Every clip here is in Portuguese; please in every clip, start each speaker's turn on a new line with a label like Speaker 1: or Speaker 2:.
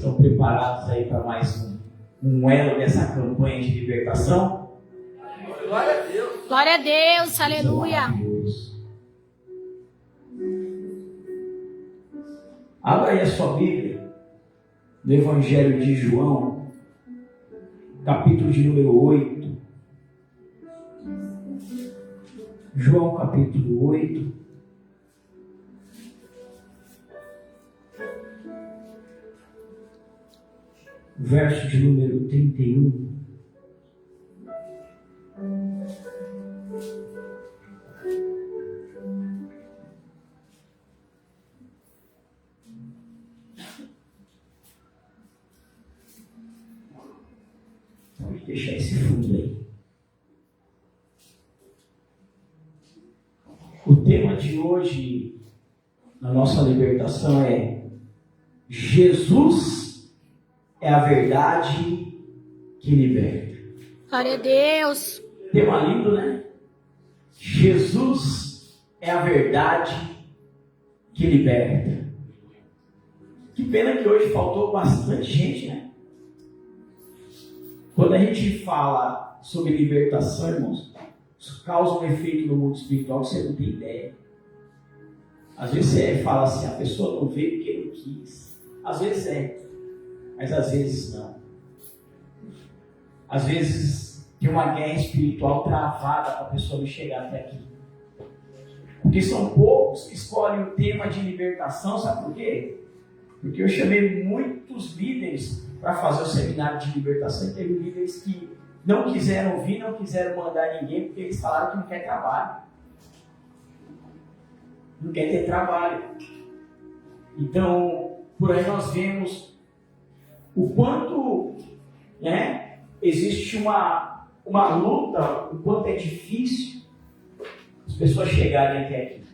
Speaker 1: Estão preparados aí para mais um elo dessa campanha de libertação?
Speaker 2: Glória a Deus.
Speaker 3: Glória a Deus, aleluia.
Speaker 1: Abra aí a sua Bíblia, no Evangelho de João, capítulo de número 8. João, capítulo 8. Verso de número 31. Pode deixar esse fundo aí. O tema de hoje, na nossa libertação, é Jesus é a verdade que liberta.
Speaker 3: Glória a Deus.
Speaker 1: Tema lindo, né? Jesus é a verdade que liberta. Que pena que hoje faltou bastante gente, né? Quando a gente fala sobre libertação, irmãos, isso causa um efeito no mundo espiritual que você não tem ideia. Às vezes você fala assim, a pessoa não veio porque não quis. Às vezes mas às vezes não. Às vezes tem uma guerra espiritual travada para a pessoa não chegar até aqui. Porque são poucos que escolhem o tema de libertação, sabe por quê? Porque eu chamei muitos líderes para fazer o seminário de libertação e teve líderes que não quiseram vir, não quiseram mandar ninguém, porque eles falaram que não quer trabalho. Não quer ter trabalho. Então, por aí nós vemos o quanto, né, existe uma luta, o quanto é difícil as pessoas chegarem até aqui.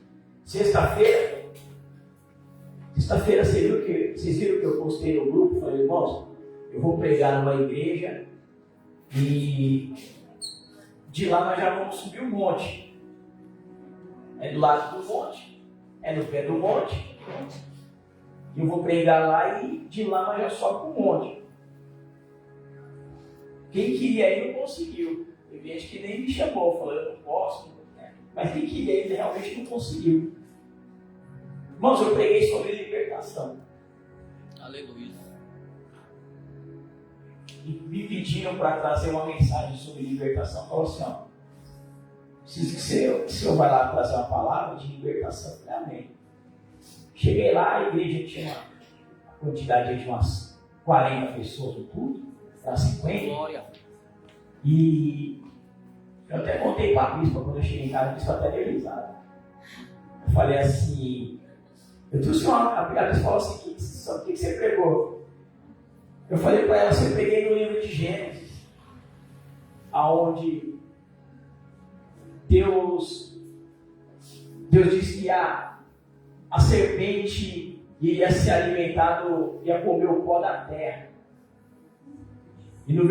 Speaker 1: Sexta-feira, vocês viram que eu postei no grupo? Falei, irmãos, eu vou pregar numa igreja e de lá nós já vamos subir um monte. É do lado do monte, é no pé do monte. Eu vou pregar lá e de lá nós já sobe para um monte. Quem queria ir não conseguiu. Teve gente que nem me chamou, falou, eu não posso. Né? Mas quem queria ir realmente não conseguiu. Irmãos, eu preguei sobre libertação.
Speaker 2: Aleluia.
Speaker 1: E me pediram para trazer uma mensagem sobre libertação. Falou assim, ó, preciso que o senhor vai lá trazer uma palavra de libertação. Eu falei, amém. Cheguei lá, a igreja tinha uma quantidade de umas 40 pessoas no culto, para 50.
Speaker 2: Glória.
Speaker 1: E eu até contei para a bispa, quando eu cheguei em casa, a bispa até deu risada. Eu falei assim, eu trouxe a bispa falou assim, o que você pregou? Eu falei para ela, eu preguei no livro de Gênesis, aonde Deus disse que a serpente iria se alimentar, ia comer o pó da terra. E no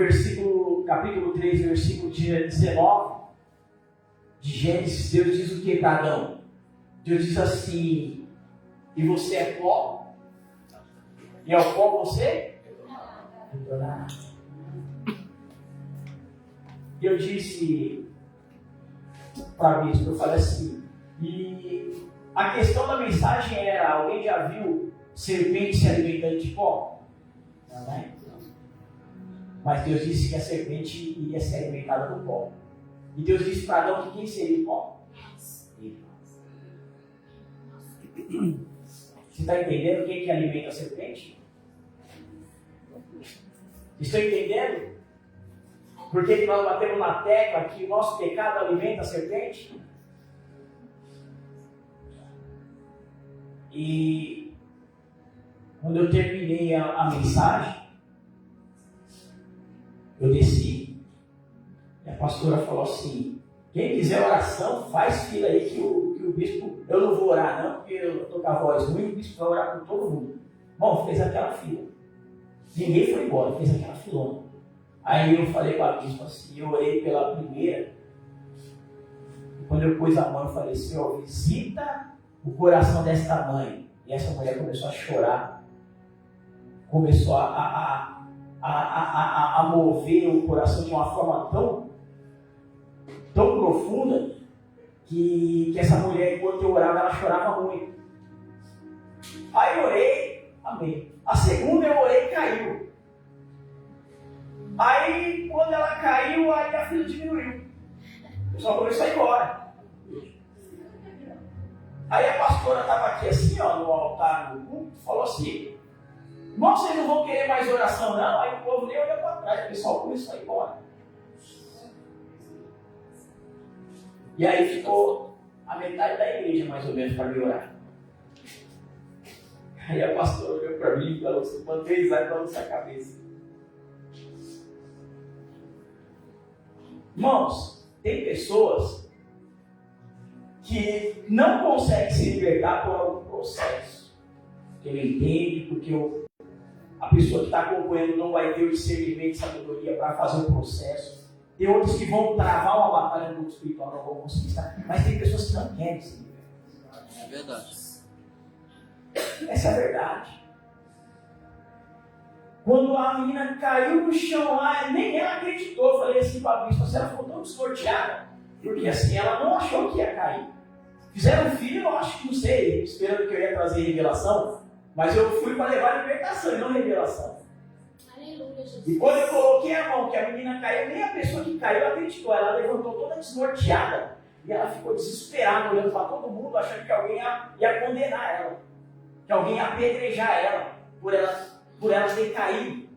Speaker 1: capítulo 3, versículo 19 de Gênesis, Deus diz o que para Adão? Deus diz assim, e você é pó? E ao pó você? Retornará. E eu disse para a bispa, eu falei assim, e a questão da mensagem era, alguém já viu serpente se alimentando de pó? Não, né? Mas Deus disse que a serpente iria ser alimentada do pó. E Deus disse para Adão que quem seria o pó? Ele. Você está entendendo quem que alimenta a serpente? Estão entendendo? Por que nós batemos na tecla que o nosso pecado alimenta a serpente? E quando eu terminei a mensagem, eu desci. E a pastora falou assim, quem quiser oração, faz fila aí que o bispo, eu não vou orar não, porque eu estou com a voz ruim, o bispo vai orar por todo mundo. Bom, fez aquela fila. Ninguém foi embora, fez aquela filona. Aí eu falei para a bispo assim, eu orei pela primeira. E quando eu pus a mão, eu falei, Senhor, visita o coração desta mãe. E essa mulher começou a chorar. começou a mover o coração de uma forma tão profunda que essa mulher, enquanto eu orava, ela chorava muito. Aí eu orei, amém. A segunda eu orei e caiu. Aí quando ela caiu, aí a fila diminuiu. O pessoal começou a ir embora. Aí a pastora estava aqui assim, ó, no altar do culto, falou assim: irmão, vocês não vão querer mais oração, não? Aí o povo nem olhou para trás, o pessoal começou a ir embora. E aí ficou a metade da igreja, mais ou menos, para me orar. Aí a pastora olhou para mim e falou assim: mantém risada na nossa cabeça. Irmãos, tem pessoas que não conseguem se libertar por algum processo. Que ele entende, porque a pessoa que está acompanhando não vai ter o discernimento e sabedoria para fazer o processo. Tem outros que vão travar uma batalha no mundo espiritual, não vão conseguir estar. Mas tem pessoas que não querem se libertar.
Speaker 2: É verdade.
Speaker 1: Essa é a verdade. Quando a menina caiu no chão lá, nem ela acreditou. Eu falei assim para a bispa, ela ficou tão desnorteada, porque assim, ela não achou que ia cair. Fizeram um filho, eu acho que não sei, esperando que eu ia trazer revelação, mas eu fui para levar libertação e não revelação.
Speaker 3: Aleluia, Jesus.
Speaker 1: E quando eu coloquei a mão, que a menina caiu, nem a pessoa que caiu acreditou. Ela levantou toda desnorteada e ela ficou desesperada, olhando para todo mundo, achando que alguém ia condenar ela, que alguém ia apedrejar ela por ela ter caído,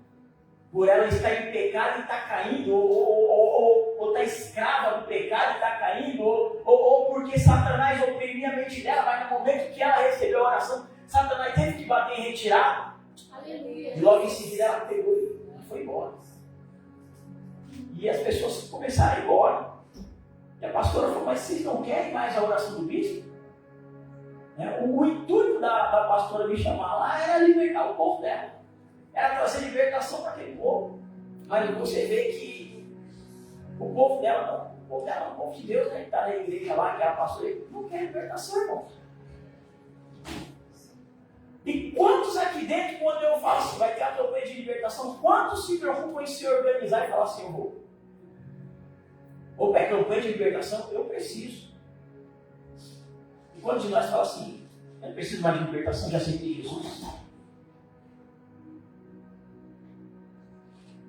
Speaker 1: por ela estar em pecado e estar caindo, ou estar escrava do pecado e estar caindo, ou porque Satanás oprimia a mente dela, mas no momento que ela recebeu a oração, Satanás teve que bater em retirada.
Speaker 3: Aleluia.
Speaker 1: E logo em seguida ela pegou e foi embora. E as pessoas começaram a ir embora. E a pastora falou: mas vocês não querem mais a oração do bispo? O intuito da pastora me chamar lá era libertar o povo dela. Era trazer libertação para aquele povo. Mas você vê que o povo dela não. O povo dela é o povo de Deus, né? Que está na igreja lá, que era pastora, não quer libertação, irmão. E quantos aqui dentro, quando eu falo assim, vai ter a campanha de libertação, quantos se preocupam em se organizar e falar assim: eu vou? Ou é campanha de libertação? Eu preciso. E quantos de nós falam assim: eu não preciso mais de libertação, já aceitei Jesus?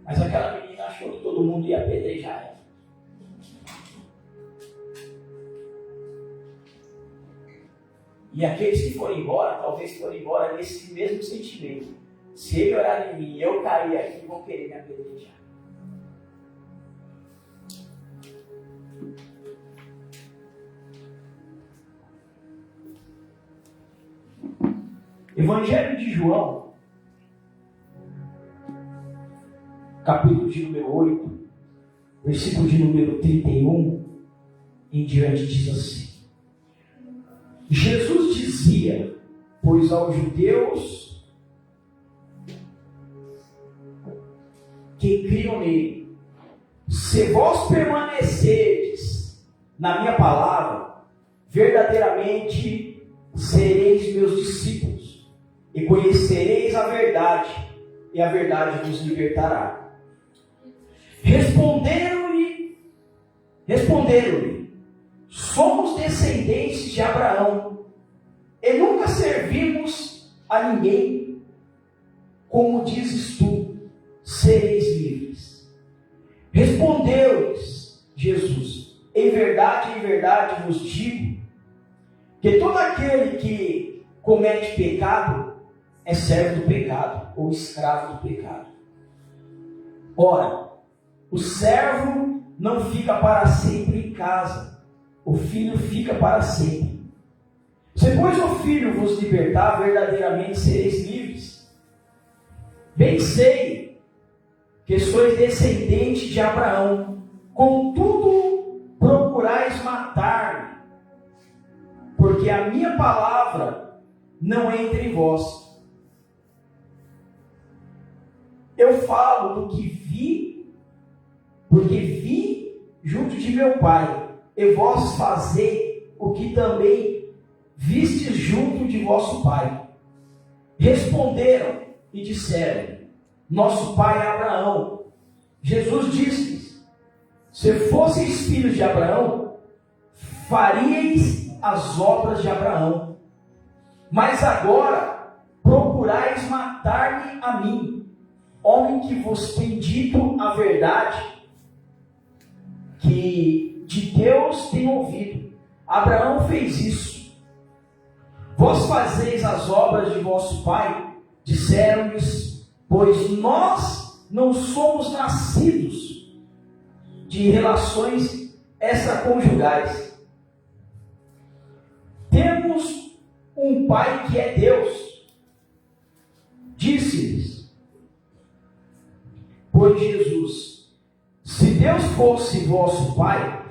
Speaker 1: Mas aquela menina achou que todo mundo ia apedrejar ela. E aqueles que foram embora, talvez foram embora nesse mesmo sentimento. Se ele orar em mim e eu cair aqui, vão querer me apedrejar. Evangelho de João, capítulo de número 8, versículo de número 31 em diante, diz assim: Jesus dizia, pois aos judeus que criam nele: se vós permanecerdes na minha palavra, verdadeiramente sereis meus discípulos, e conhecereis a verdade, e a verdade vos libertará. Responderam-lhe: somos descendentes de Abraão, e nunca servimos a ninguém. Como dizes tu, sereis livres. Respondeu-lhes Jesus: em verdade vos digo, que todo aquele que comete pecado é servo do pecado, ou escravo do pecado. Ora, o servo não fica para sempre em casa, o filho fica para sempre. Se pois o filho vos libertar, verdadeiramente sereis livres. Bem sei que sois descendente de Abraão, contudo procurais matar-me, porque a minha palavra não entra em vós. Eu falo do que vi, porque vi junto de meu Pai, e vós fazei o que também vistes junto de vosso pai. Responderam: e disseram: nosso pai é Abraão. Jesus disse-lhes: se fosseis filhos de Abraão, faríeis as obras de Abraão. Mas agora procurais matar-me a mim, homem que vos tem dito a verdade, que de Deus tem ouvido. Abraão fez isso. Vós fazeis as obras de vosso pai? Disseram-lhes: pois nós não somos nascidos de relações extraconjugais. Temos um pai que é Deus. Disse-lhes, pois Jesus: se Deus fosse vosso pai,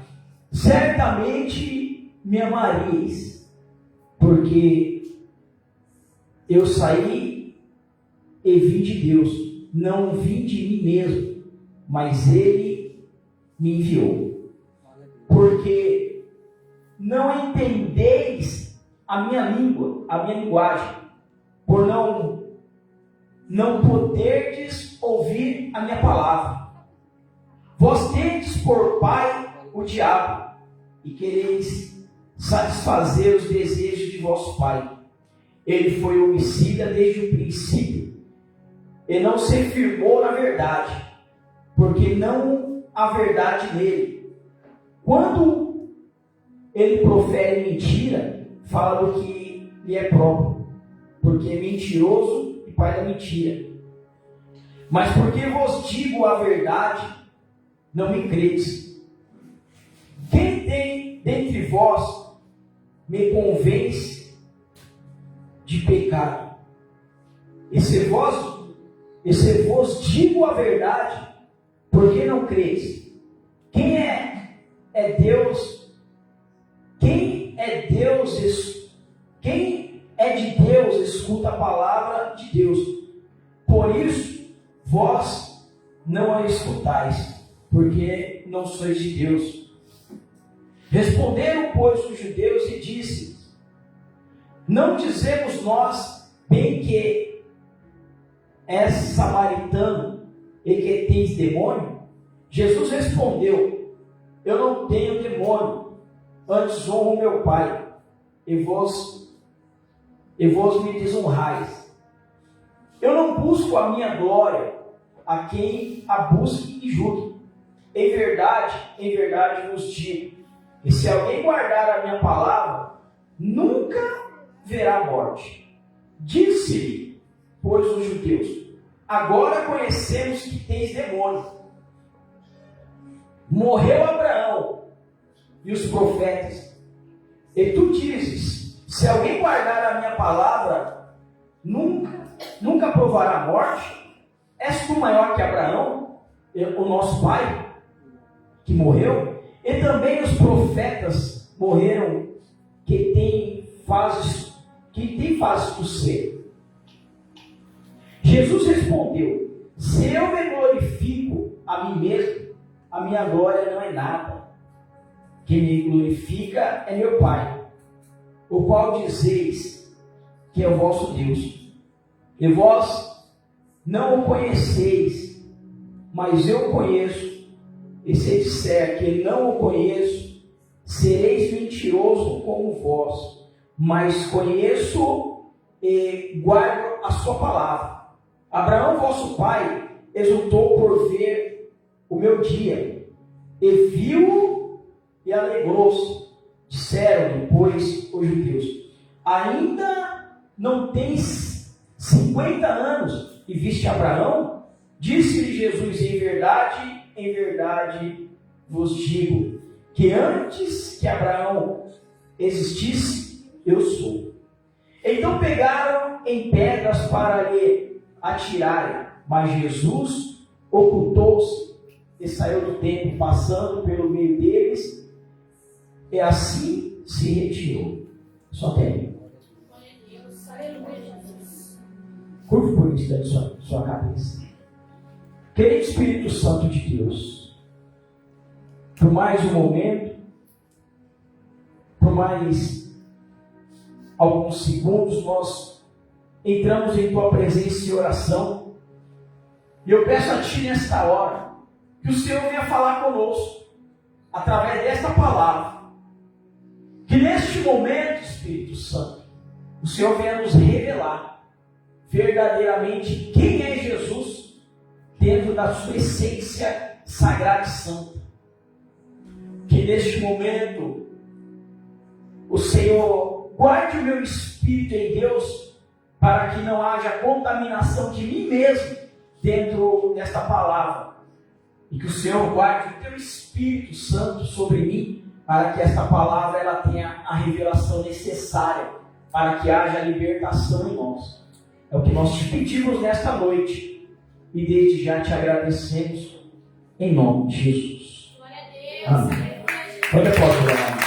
Speaker 1: certamente me amaríeis, porque eu saí e vim de Deus, não vim de mim mesmo, mas Ele me enviou. Porque não entendeis a minha língua, a minha linguagem, por não poderdes ouvir a minha palavra. Vós tendes por pai o diabo, e quereis satisfazer os desejos de vosso pai. Ele foi homicida desde o princípio, e não se firmou na verdade, porque não há verdade nele. Quando ele profere mentira, fala do que lhe é próprio, porque é mentiroso e pai da mentira. Mas porque vos digo a verdade, não me credes. Quem tem dentre vós me convence de pecado? E se vos digo a verdade, por que não credes? Quem é Deus? Quem é de Deus escuta a palavra de Deus. Por isso vós não a escutais, porque não sois de Deus. Responderam, pois, os judeus e disse: não dizemos nós bem que és samaritano e que tens demônio? Jesus respondeu: eu não tenho demônio, antes honro meu Pai, e vós me desonrais. Eu não busco a minha glória, a quem a busque e julgue. Em verdade vos digo, e se alguém guardar a minha palavra, nunca verá morte. Disse-lhe, pois, os judeus: agora conhecemos que tens demônio. Morreu Abraão e os profetas, e tu dizes: se alguém guardar a minha palavra, nunca provará morte? És tu maior que Abraão, o nosso pai, que morreu? E também os profetas morreram, que tem fazes tu ser. Jesus respondeu: se eu me glorifico a mim mesmo, a minha glória não é nada. Quem me glorifica é meu Pai, o qual dizeis que é o vosso Deus. E vós não o conheceis, mas eu o conheço. E se disser que não o conheço, sereis mentiroso como vós. Mas conheço e guardo a sua palavra. Abraão, vosso pai, exultou por ver o meu dia, e viu e alegrou-se. Disseram-lhe, pois, os judeus: ainda não tens 50 anos e viste Abraão? Disse-lhe Jesus: em verdade vos digo, que antes que Abraão existisse, eu sou. Então pegaram em pedras para lhe atirarem, mas Jesus ocultou-se e saiu do templo, passando pelo meio deles, e assim se retirou. Só tem. Curva por isso da sua cabeça. Querido Espírito Santo de Deus, por mais um momento, por mais alguns segundos, nós entramos em tua presença em oração. E eu peço a ti nesta hora que o Senhor venha falar conosco através desta palavra. Que neste momento, Espírito Santo, o Senhor venha nos revelar verdadeiramente quem é Jesus dentro da sua essência sagrada e santa. Que neste momento o Senhor guarde o meu espírito em Deus, para que não haja contaminação de mim mesmo dentro desta palavra. E que o Senhor guarde o teu Espírito Santo sobre mim, para que esta palavra ela tenha a revelação necessária, para que haja libertação em nós. É o que nós te pedimos nesta noite, e desde já te agradecemos, em nome de Jesus.
Speaker 3: Glória a Deus.
Speaker 1: Amém. Quando eu posso orar?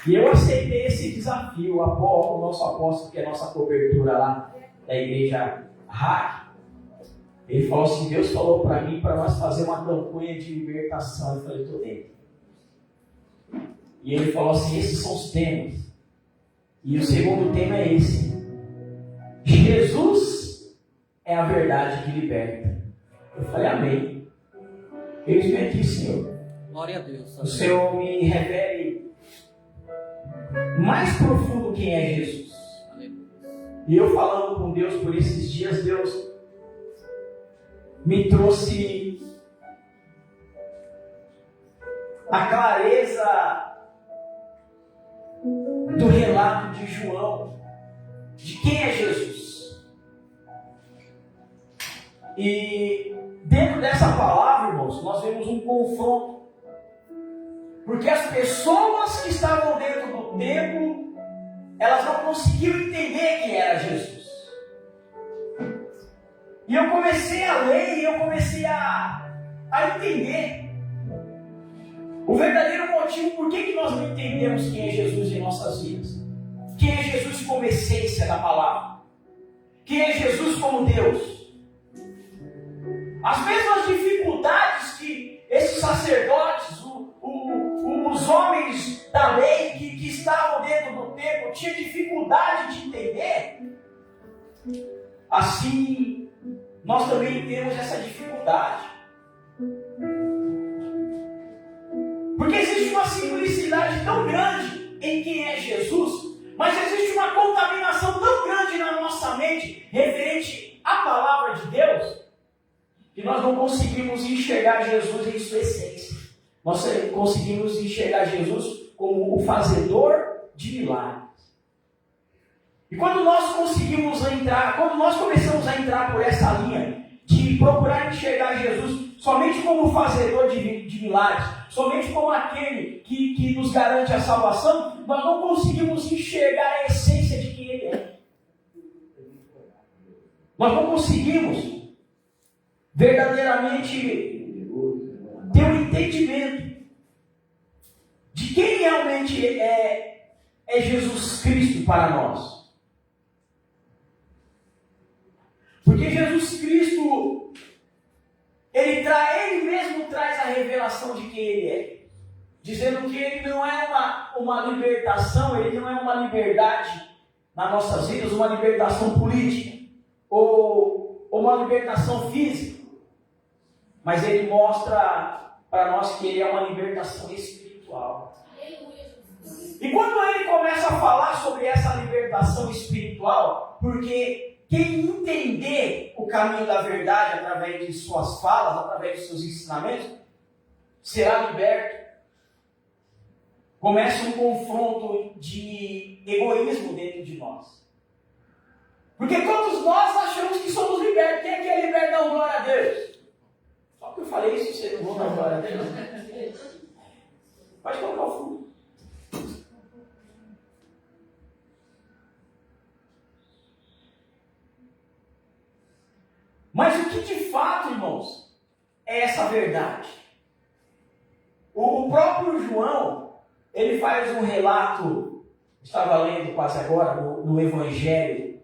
Speaker 1: E eu aceitei esse desafio. O nosso apóstolo, que é a nossa cobertura lá da igreja RAC, ele falou assim: Deus falou para mim para nós fazer uma campanha de libertação. Eu falei: estou dentro. E ele falou assim: esses são os temas. E o segundo tema é esse: Jesus é a verdade que liberta. Eu falei: amém. Eis-me aqui, Senhor.
Speaker 2: Glória a Deus.
Speaker 1: O Senhor me revele mais profundo quem é Jesus. E eu falando com Deus por esses dias, Deus me trouxe a clareza do relato de João, de quem é Jesus. E dentro dessa palavra, irmãos, nós vemos um confronto. Porque as pessoas que estavam dentro do templo, elas não conseguiam entender quem era Jesus. E eu comecei a ler e eu comecei a entender o verdadeiro motivo por que nós não entendemos quem é Jesus em nossas vidas. Quem é Jesus como essência da palavra. Quem é Jesus como Deus. As mesmas dificuldades que esses sacerdotes, os homens da lei que estavam dentro do templo tinham dificuldade de entender, assim nós também temos essa dificuldade. Porque existe uma simplicidade tão grande em quem é Jesus, mas existe uma contaminação tão grande na nossa mente referente à palavra de Deus, que nós não conseguimos enxergar Jesus em sua essência. Nós conseguimos enxergar Jesus como o fazedor de milagres. E quando nós começamos a entrar por essa linha de procurar enxergar Jesus somente como o fazedor de milagres, somente como aquele que nos garante a salvação, nós não conseguimos enxergar a essência de quem Ele é. Nós não conseguimos verdadeiramente ter um entendimento de quem realmente é Jesus Cristo para nós. Porque Jesus Cristo, Ele mesmo traz a revelação de quem Ele é, dizendo que Ele não é uma libertação, Ele não é uma liberdade nas nossas vidas, uma libertação política, ou uma libertação física, mas Ele mostra para nós que Ele é uma libertação espiritual. E quando Ele começa a falar sobre essa libertação espiritual, porque quem entender o caminho da verdade através de suas falas, através de seus ensinamentos, será liberto. Começa um confronto de egoísmo dentro de nós. Porque todos nós achamos que somos libertos. Quem é que é liberto? Não, glória a Deus. Só que eu falei isso, você não vão dar glória a Deus. Pode colocar o fundo. Mas o que de fato, irmãos, é essa verdade? O próprio João, ele faz um relato, estava lendo quase agora, no Evangelho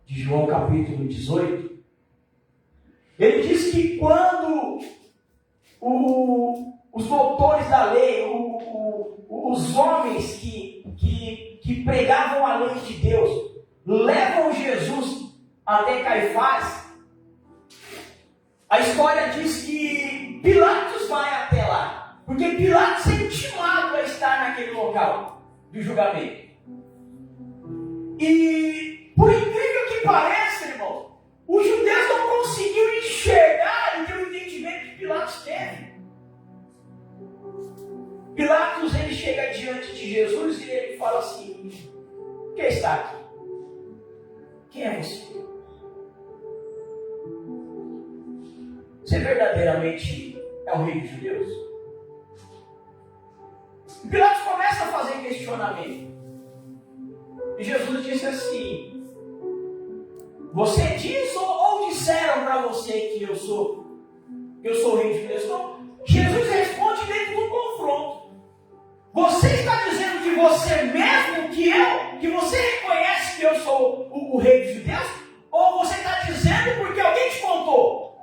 Speaker 1: de João capítulo 18. Ele diz que quando os doutores da lei, os homens que pregavam a lei de Deus, levam Jesus até Caifás. A história diz que Pilatos vai até lá, porque Pilatos é intimado a estar naquele local do julgamento. E, por incrível que pareça, irmão, os judeus não conseguiram enxergar e ter o entendimento que Pilatos teve. Pilatos, ele chega diante de Jesus e ele fala assim: quem está aqui? Quem é você? Você verdadeiramente é o rei dos judeus? E Pilatos começa a fazer questionamento. E Jesus disse assim: você diz ou disseram para você que eu sou o rei dos judeus? Então, Jesus responde dentro do confronto. Você está dizendo de você mesmo que você reconhece que eu sou o rei dos judeus? Ou você está dizendo porque alguém te contou?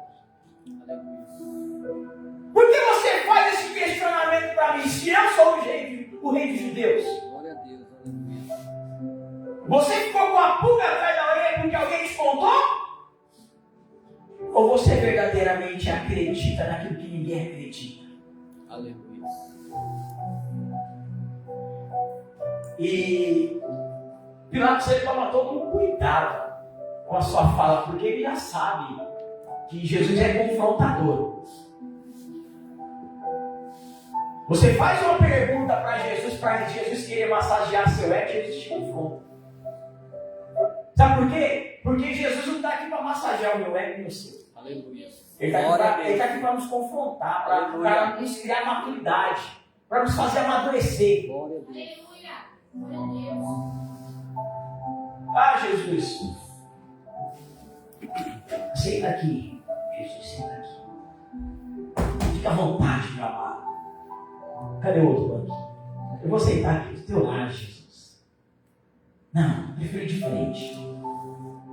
Speaker 1: Por que você faz esse questionamento para mim se eu sou o rei dos judeus?
Speaker 2: Glória a Deus, aleluia.
Speaker 1: Você ficou com a pulga atrás da orelha porque alguém te contou? Ou você verdadeiramente acredita naquilo que ninguém acredita?
Speaker 2: Aleluia.
Speaker 1: E Pilatos, ele toma todo um cuidado com a sua fala, porque ele já sabe que Jesus é confrontador. Você faz uma pergunta para Jesus querer massagear seu ego, Jesus te confronta. Sabe por quê? Porque Jesus não está aqui para massagear o meu ego e o seu.
Speaker 2: Aleluia.
Speaker 1: Ele está aqui para nos confrontar, para nos criar maturidade, para nos fazer amadurecer.
Speaker 2: Glória a Deus.
Speaker 3: Aleluia. Glória a Deus.
Speaker 1: Ah, Jesus. Senta aqui. Jesus, senta aqui. Fica à vontade, meu amado. Cadê o outro banco? Eu vou sentar aqui do teu lado, Jesus. Não, eu prefiro de frente.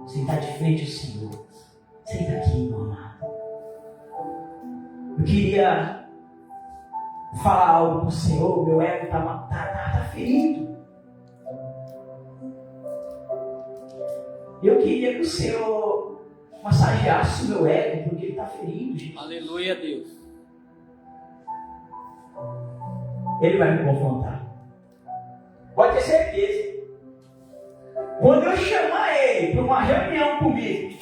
Speaker 1: Sentar de frente ao Senhor. Senta aqui, meu amado. Eu queria falar algo para o Senhor. Meu ego tá ferido. Eu queria que o Senhor massageasse o meu ego, porque ele está ferido, gente.
Speaker 2: Aleluia, Deus.
Speaker 1: Ele vai me confrontar. Pode ter certeza. Quando eu chamar ele para uma reunião comigo,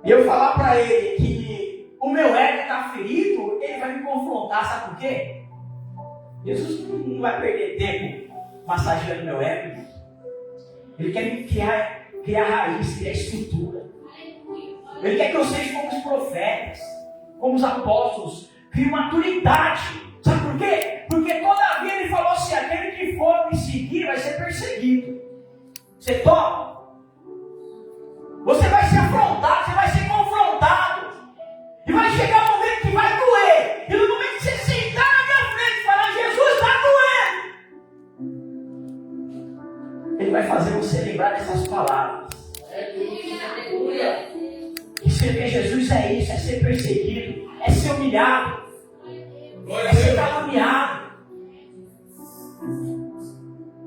Speaker 1: e eu falar para ele que o meu ego está ferido, ele vai me confrontar. Sabe por quê? Jesus não vai perder tempo massageando meu ego. Ele quer me criar raiz, criar estrutura. Ele quer que eu seja como os profetas, como os apóstolos, crie maturidade. Sabe por quê? Porque toda vida ele falou assim: aquele que for me seguir vai ser perseguido. Você topa? Você vai ser afrontado, você vai ser confrontado. E vai chegar um momento que vai doer. E no momento que você sentar na minha frente e falar: Jesus, está doendo, ele vai fazer você lembrar dessas palavras.
Speaker 3: Aleluia.
Speaker 1: E ser Jesus é isso, é ser perseguido, é ser humilhado, é ser caluniado.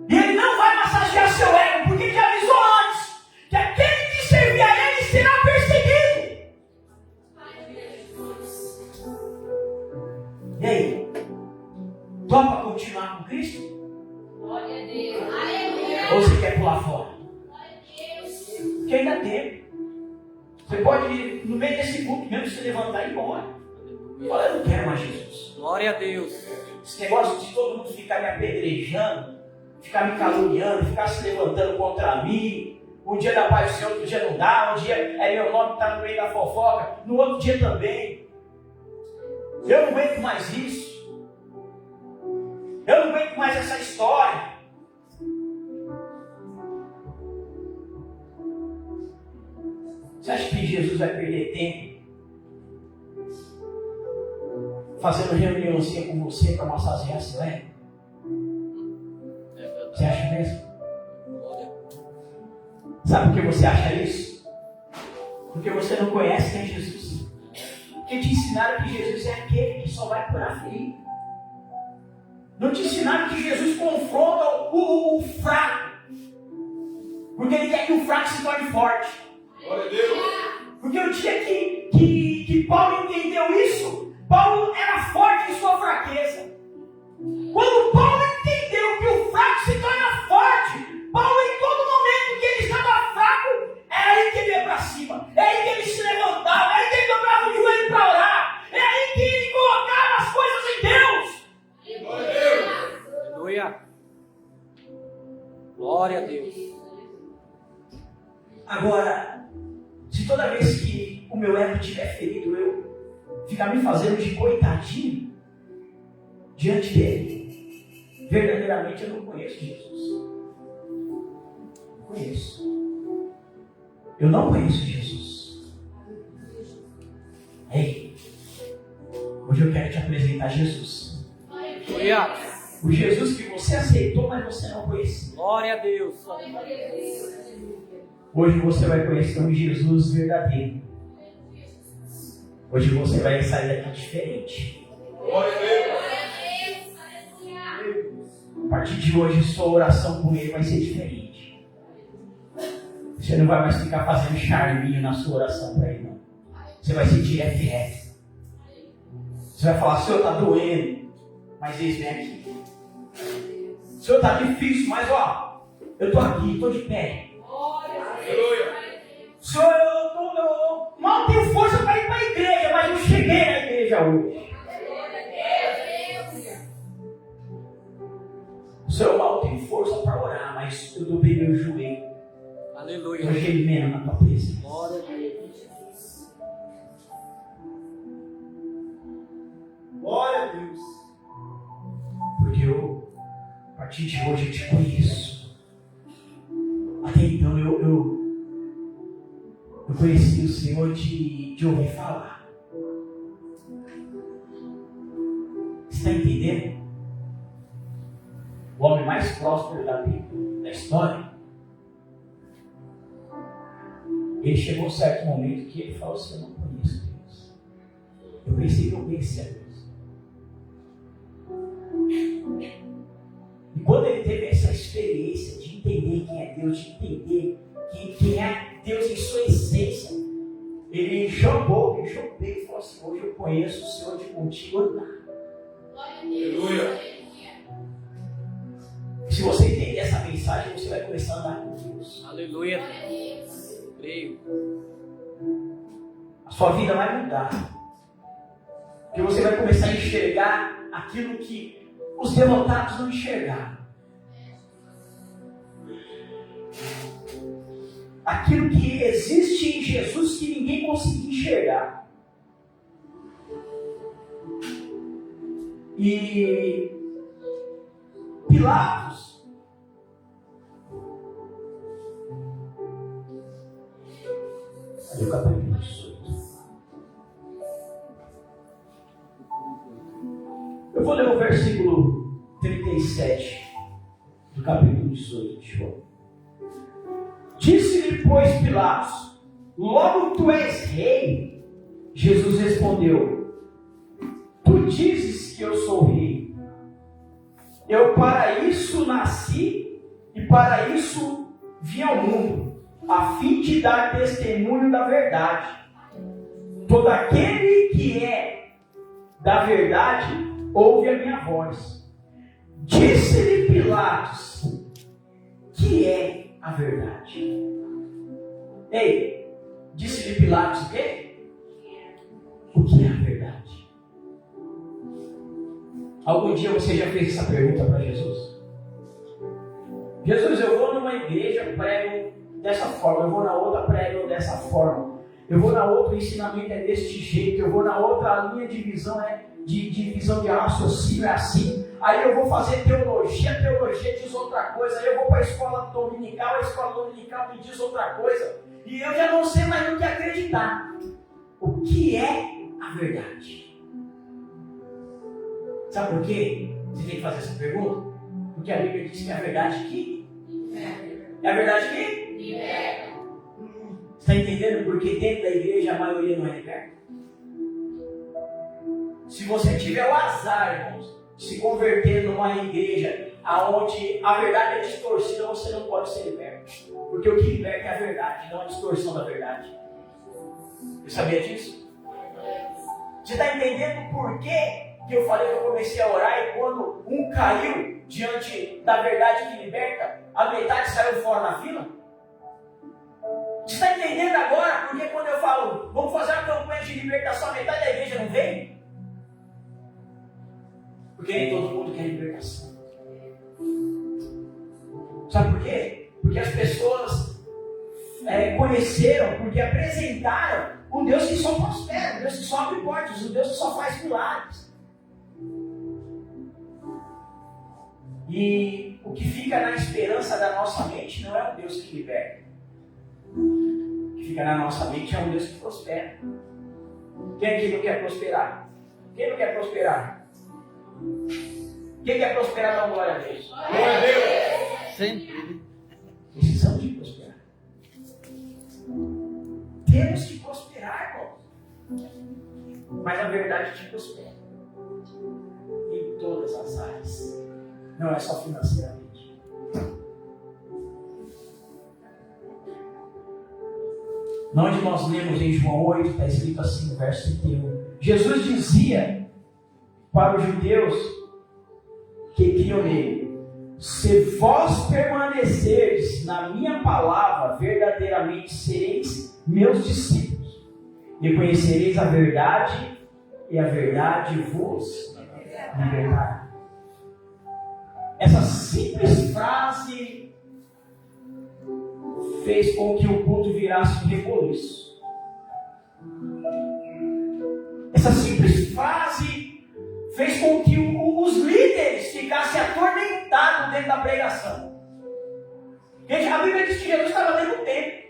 Speaker 1: E ele não vai massagear seu ego, porque ele avisou antes que aquele que servir a ele será perseguido. E aí? Topa continuar com Cristo?
Speaker 3: Glória a Deus. Aleluia.
Speaker 1: Ou você quer pular fora?
Speaker 3: Glória a Deus.
Speaker 1: Porque ainda tem tempo. Você pode, no meio desse culto mesmo, se levantar e ir embora. Fala: eu não quero mais Jesus.
Speaker 2: Glória a Deus.
Speaker 1: Esse negócio de todo mundo ficar me apedrejando, ficar me caluniando, ficar se levantando contra mim. Um dia dá paz do Senhor, outro dia não dá. Um dia é meu nome que está no meio da fofoca, no outro dia também. Eu não aguento mais isso. Eu não aguento mais essa história. Você acha que Jesus vai perder tempo fazendo reuniãozinha com você para massagear seu ego?
Speaker 2: É verdade.
Speaker 1: Você acha mesmo?
Speaker 2: Glória.
Speaker 1: Sabe por que você acha isso? Porque você não conhece quem é Jesus. Porque te ensinaram que Jesus é aquele que só vai curar ferida. Não te ensinaram que Jesus confronta o fraco. Porque ele quer que o fraco se torne forte.
Speaker 4: Glória a Deus.
Speaker 1: Porque o dia que Paulo entendeu isso, Paulo era forte em sua fraqueza. Quando Paulo entendeu que o fraco se torna forte, Paulo em todo momento que ele estava fraco, era aí que ele ia para cima, é aí que ele se levantava, é aí que ele dobrava o joelho para orar, é aí que ele colocava as coisas em Deus.
Speaker 4: Glória a Deus.
Speaker 2: Aleluia. Glória a Deus.
Speaker 1: Agora, se toda vez que o meu ego estiver ferido, eu ficar me fazendo de coitadinho diante dele, verdadeiramente eu não conheço Jesus. Não conheço. Eu não conheço Jesus. Ei, hoje eu quero te apresentar Jesus.
Speaker 2: Aleluia.
Speaker 1: O Jesus que você aceitou, mas você não conhecia.
Speaker 2: Glória a Deus.
Speaker 1: Hoje você vai conhecer um Jesus verdadeiro. Hoje você vai sair daqui diferente.
Speaker 4: Glória a Deus.
Speaker 1: A partir de hoje, sua oração com Ele vai ser diferente. Você não vai mais ficar fazendo charminho na sua oração para Ele, não. Você vai ser direto e reto. Você vai falar: Senhor, está doendo, mas eles vêm aqui. Senhor, está difícil, mas ó, eu estou aqui, estou de pé.
Speaker 4: Aleluia.
Speaker 1: Senhor, eu mal tenho força para ir para a igreja, mas eu cheguei na igreja hoje. Senhor, eu mal tenho força para orar, mas eu dobrei meu joelho.
Speaker 2: Aleluia.
Speaker 1: Eu gemendo na tua presença.
Speaker 2: Glória a Deus.
Speaker 4: Glória a Deus.
Speaker 1: Porque eu, a partir de hoje, eu te conheço. Até então eu conheci o Senhor de ouvir falar. Você está entendendo? O homem mais próspero da Bíblia, da história, ele chegou a um certo momento que ele falou assim: eu não conheço Deus. Eu pensei que eu conhecia Deus. E quando ele teve essa experiência de entender quem é Deus, de entender quem é Deus em sua essência, ele jogou e falou assim: hoje eu conheço o Senhor de contigo andar.
Speaker 4: Aleluia.
Speaker 1: Se você entender essa mensagem, você vai começar a andar com Deus.
Speaker 2: Aleluia. Creio.
Speaker 1: A sua vida vai mudar. Porque você vai começar a enxergar aquilo que os derrotados não enxergaram. Aquilo que existe em Jesus que ninguém conseguiu enxergar. E Pilatos, aí o capítulo 18. Eu vou ler o versículo 37 do capítulo 18 de João. Disse-lhe, pois, Pilatos: logo tu és rei? Jesus respondeu: tu dizes que eu sou rei. Eu para isso nasci e para isso vim ao mundo, a fim de dar testemunho da verdade. Todo aquele que é da verdade ouve a minha voz. Disse-lhe Pilatos: que é a verdade? Ei, disse-lhe Pilatos o quê? O que é a verdade? Algum dia você já fez essa pergunta para Jesus? Jesus, eu vou numa igreja, prego dessa forma, eu vou na outra, prego dessa forma, eu vou na outra, o ensinamento é deste jeito, eu vou na outra, a linha de visão é de visão de raciocínio é assim, aí eu vou fazer teologia diz outra coisa, aí eu vou para a escola dominical me diz outra coisa, e eu já não sei mais no que acreditar. O que é a verdade? Sabe por quê? Você tem que fazer essa pergunta? Porque a Bíblia diz que é a verdade que é a verdade que liberta. Está entendendo? Porque dentro da igreja a maioria não é liberta. Se você tiver o azar, irmãos, de se converter numa igreja onde a verdade é distorcida, você não pode ser liberto. Porque o que liberta é a verdade, não a distorção da verdade. Você sabia disso? Você está entendendo por que eu falei que eu comecei a orar e quando um caiu diante da verdade que liberta, a metade saiu fora na fila? Você está entendendo agora porque quando eu falo, vamos fazer uma campanha de libertação, a metade da igreja não vem? Porque nem todo mundo quer libertação. Sabe por quê? Porque as pessoas conheceram, porque apresentaram um Deus que só prospera, um Deus que só abre portas, um Deus que só faz milagres. E o que fica na esperança da nossa mente não é um Deus que liberta. O que fica na nossa mente é um Deus que prospera. Quem aqui não quer prosperar? Quem não quer prosperar? Quem quer prosperar, dá uma glória a Deus.
Speaker 4: Glória a Deus.
Speaker 2: Sempre.
Speaker 1: Precisamos de prosperar. Temos que prosperar, irmãos. Mas a verdade te prospera. Em todas as áreas. Não é só financeiramente. Onde nós lemos em João 8, está escrito assim, no verso 31. Jesus dizia para os judeus que criam nele: se vós permanecerdes na minha palavra, verdadeiramente sereis meus discípulos, e conhecereis a verdade, e a verdade vos libertará. Essa simples frase fez com que o culto virasse um reboliço. Essa simples frase fez com que os líderes ficassem atormentados dentro da pregação. Gente, a Bíblia diz que Jesus estava dentro do templo.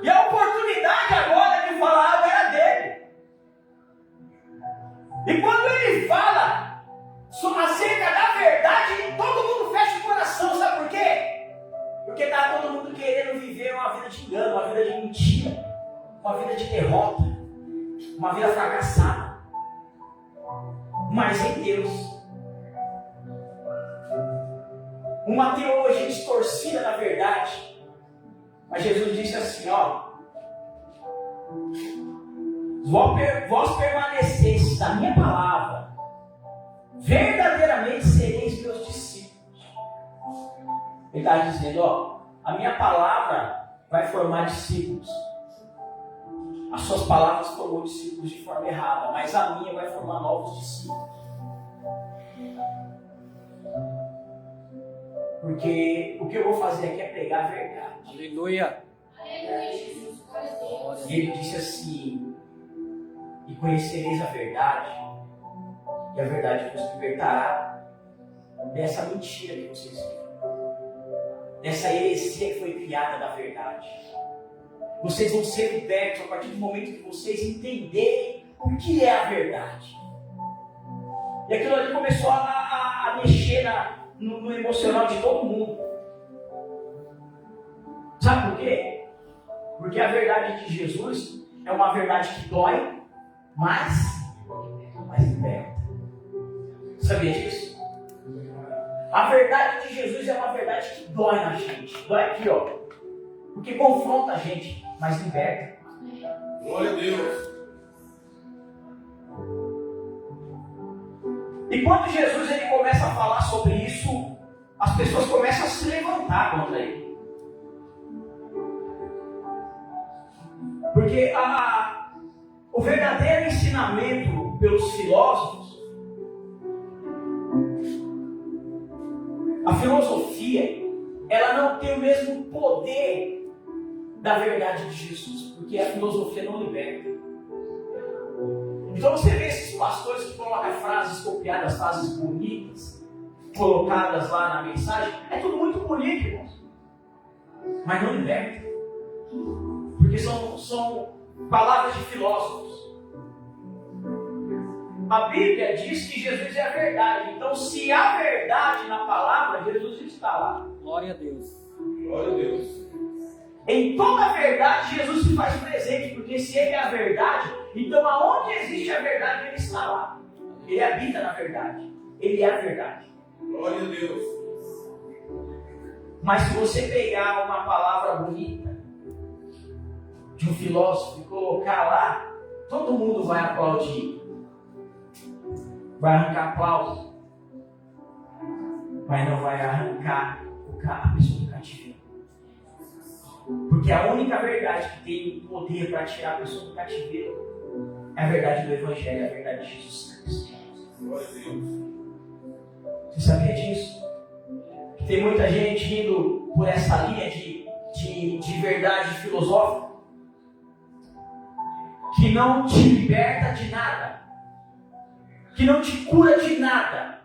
Speaker 1: E a oportunidade agora de falar algo era dele. E quando ele fala acerca da verdade, todo mundo fecha o coração. Sabe por quê? Porque está todo mundo querendo viver uma vida de engano, uma vida de mentira, uma vida de derrota, uma vida fracassada. Mas em Deus, uma teologia distorcida da verdade. Mas Jesus disse assim, vós permaneceis na minha palavra, verdadeiramente sereis meus discípulos. Ele está dizendo, a minha palavra vai formar discípulos. As suas palavras formam discípulos de forma errada, mas a minha vai formar novos discípulos. Porque o que eu vou fazer aqui é pregar a verdade.
Speaker 2: Aleluia.
Speaker 3: Aleluia, Jesus. Glória a Deus.
Speaker 1: E ele disse assim: e conhecereis a verdade, e a verdade vos libertará dessa mentira que vocês viram, dessa heresia que foi criada da verdade. Vocês vão ser libertos a partir do momento que vocês entenderem o que é a verdade. E aquilo ali começou a mexer no emocional de todo mundo. Sabe por quê? Porque a verdade de Jesus é uma verdade que dói, mas liberta. Sabia disso? A verdade de Jesus é uma verdade que dói na gente. Dói aqui, porque confronta a gente, mas liberta.
Speaker 4: Glória a Deus.
Speaker 1: E quando Jesus ele começa a falar sobre isso, as pessoas começam a se levantar contra ele. Porque o verdadeiro ensinamento pelos filósofos, a filosofia, ela não tem o mesmo poder da verdade de Jesus, porque a filosofia não liberta. Então você vê esses pastores que colocam frases copiadas, frases bonitas, colocadas lá na mensagem, é tudo muito bonito, irmãos, mas não liberta, porque são palavras de filósofos. A Bíblia diz que Jesus é a verdade, então se há verdade na palavra, Jesus está lá.
Speaker 2: Glória a Deus.
Speaker 4: Glória a Deus.
Speaker 1: Em toda a verdade, Jesus se faz presente, porque se Ele é a verdade, Então, aonde existe a verdade, ele está lá. Ele habita na verdade. Ele é a verdade.
Speaker 4: Glória a Deus.
Speaker 1: Mas se você pegar uma palavra bonita de um filósofo e colocar lá, todo mundo vai aplaudir. Vai arrancar aplauso. Mas não vai arrancar a pessoa do cativeiro. Porque a única verdade que tem poder para tirar a pessoa do cativeiro é a verdade do Evangelho, é a verdade de Jesus Cristo.
Speaker 4: Glória a Deus.
Speaker 1: Você sabia disso? Que tem muita gente indo por essa linha de verdade filosófica que não te liberta de nada, que não te cura de nada,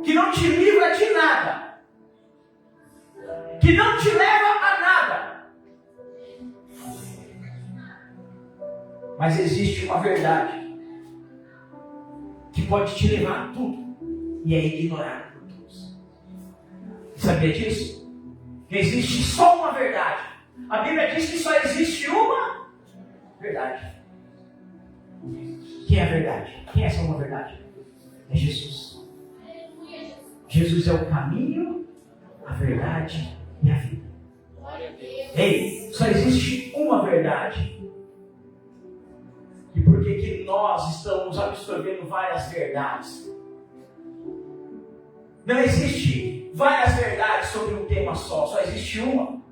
Speaker 1: que não te livra de nada, que não te leva a nada. Mas existe uma verdade que pode te levar a tudo e é ignorada por todos. Sabia disso? Que existe só uma verdade. A Bíblia diz que só existe uma verdade. Quem é a verdade? Quem é essa uma verdade? É Jesus. Jesus é o caminho, a verdade e a vida. Ei, só existe uma verdade. E por que nós estamos absorvendo várias verdades? Não existe várias verdades sobre um tema só existe uma.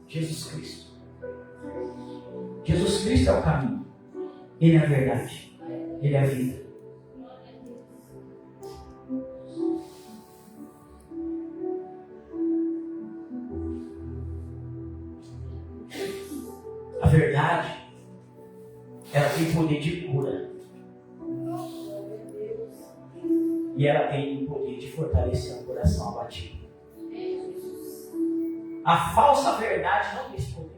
Speaker 1: Jesus Cristo. Jesus Cristo é o caminho. Ele é a verdade. Ele é a vida. A verdade, ela tem poder de cura. E ela tem o poder de fortalecer o coração abatido. A falsa verdade não tem esse poder.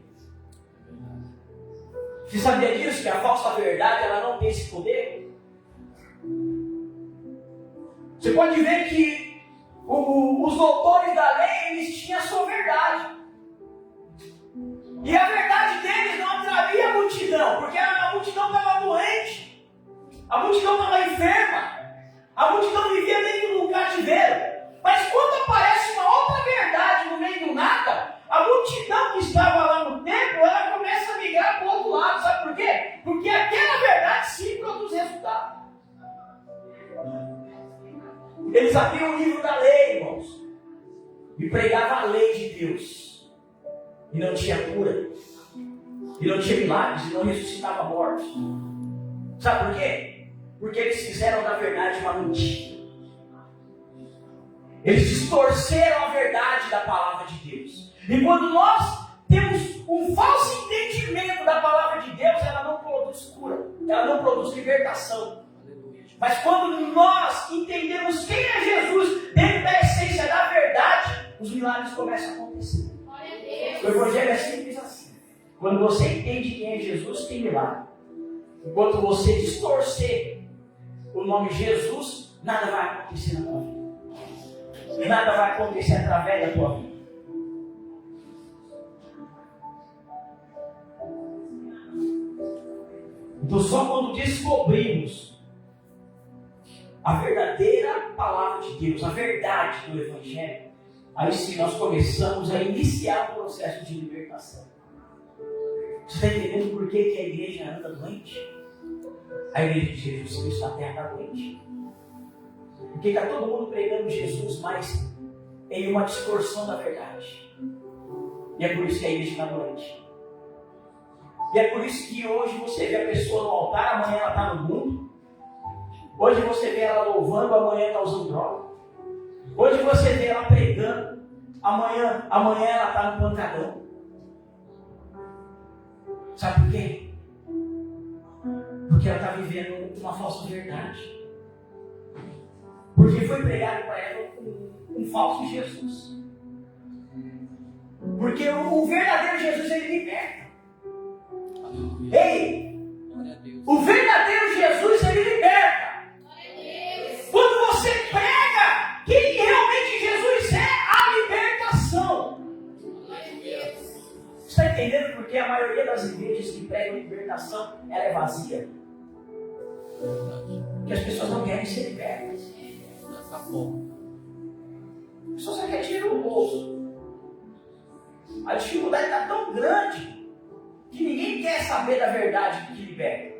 Speaker 1: Você sabia disso? Que a falsa verdade ela não tem esse poder? Você pode ver que os doutores da lei, eles tinham a sua verdade. E a verdade deles não atraía a multidão, porque a multidão estava doente, a multidão estava enferma, a multidão vivia dentro de um cativeiro. Mas quando aparece uma outra verdade no meio do nada, a multidão que estava lá no templo, ela começa a migrar para o outro lado. Sabe por quê? Porque aquela verdade sim produz resultado. Eles abriam o livro da lei, irmãos, e pregavam a lei de Deus. E não tinha cura, e não tinha milagres, e não ressuscitava mortos. Sabe por quê? Porque eles fizeram da verdade uma mentira. Eles distorceram a verdade da palavra de Deus. E quando nós temos um falso entendimento da palavra de Deus, ela não produz cura, ela não produz libertação. Mas quando nós entendemos quem é Jesus dentro da essência da verdade, os milagres começam a acontecer. O Evangelho é simples assim. Quando você entende quem é Jesus, tem milagre. Enquanto você distorcer o nome Jesus, nada vai acontecer na tua vida. Nada vai acontecer através da tua vida. Então só quando descobrimos a verdadeira palavra de Deus, a verdade do Evangelho, aí sim nós começamos a iniciar o processo de libertação. Você está entendendo por que a igreja anda doente? A igreja de Jesus Cristo na terra está doente. Porque está todo mundo pregando Jesus, mas em uma distorção da verdade. E é por isso que a igreja está doente. E é por isso que hoje você vê a pessoa no altar, amanhã ela está no mundo. Hoje você vê ela louvando, amanhã está usando droga. Hoje você vê ela pregando, amanhã ela está no pancadão. Sabe por quê? Porque ela está vivendo uma falsa verdade. Porque foi pregado para ela um falso Jesus. Porque o verdadeiro Jesus, ele liberta. Ei! O verdadeiro Jesus, ele liberta. Quando você prega quem realmente Jesus é, a libertação. Você está entendendo porque a maioria das igrejas pregam libertação, ela é vazia. Porque as pessoas não querem ser libertas.
Speaker 2: Dessa forma.
Speaker 1: As pessoas só querem dinheiro no bolso. A dificuldade está tão grande que ninguém quer saber da verdade que liberta.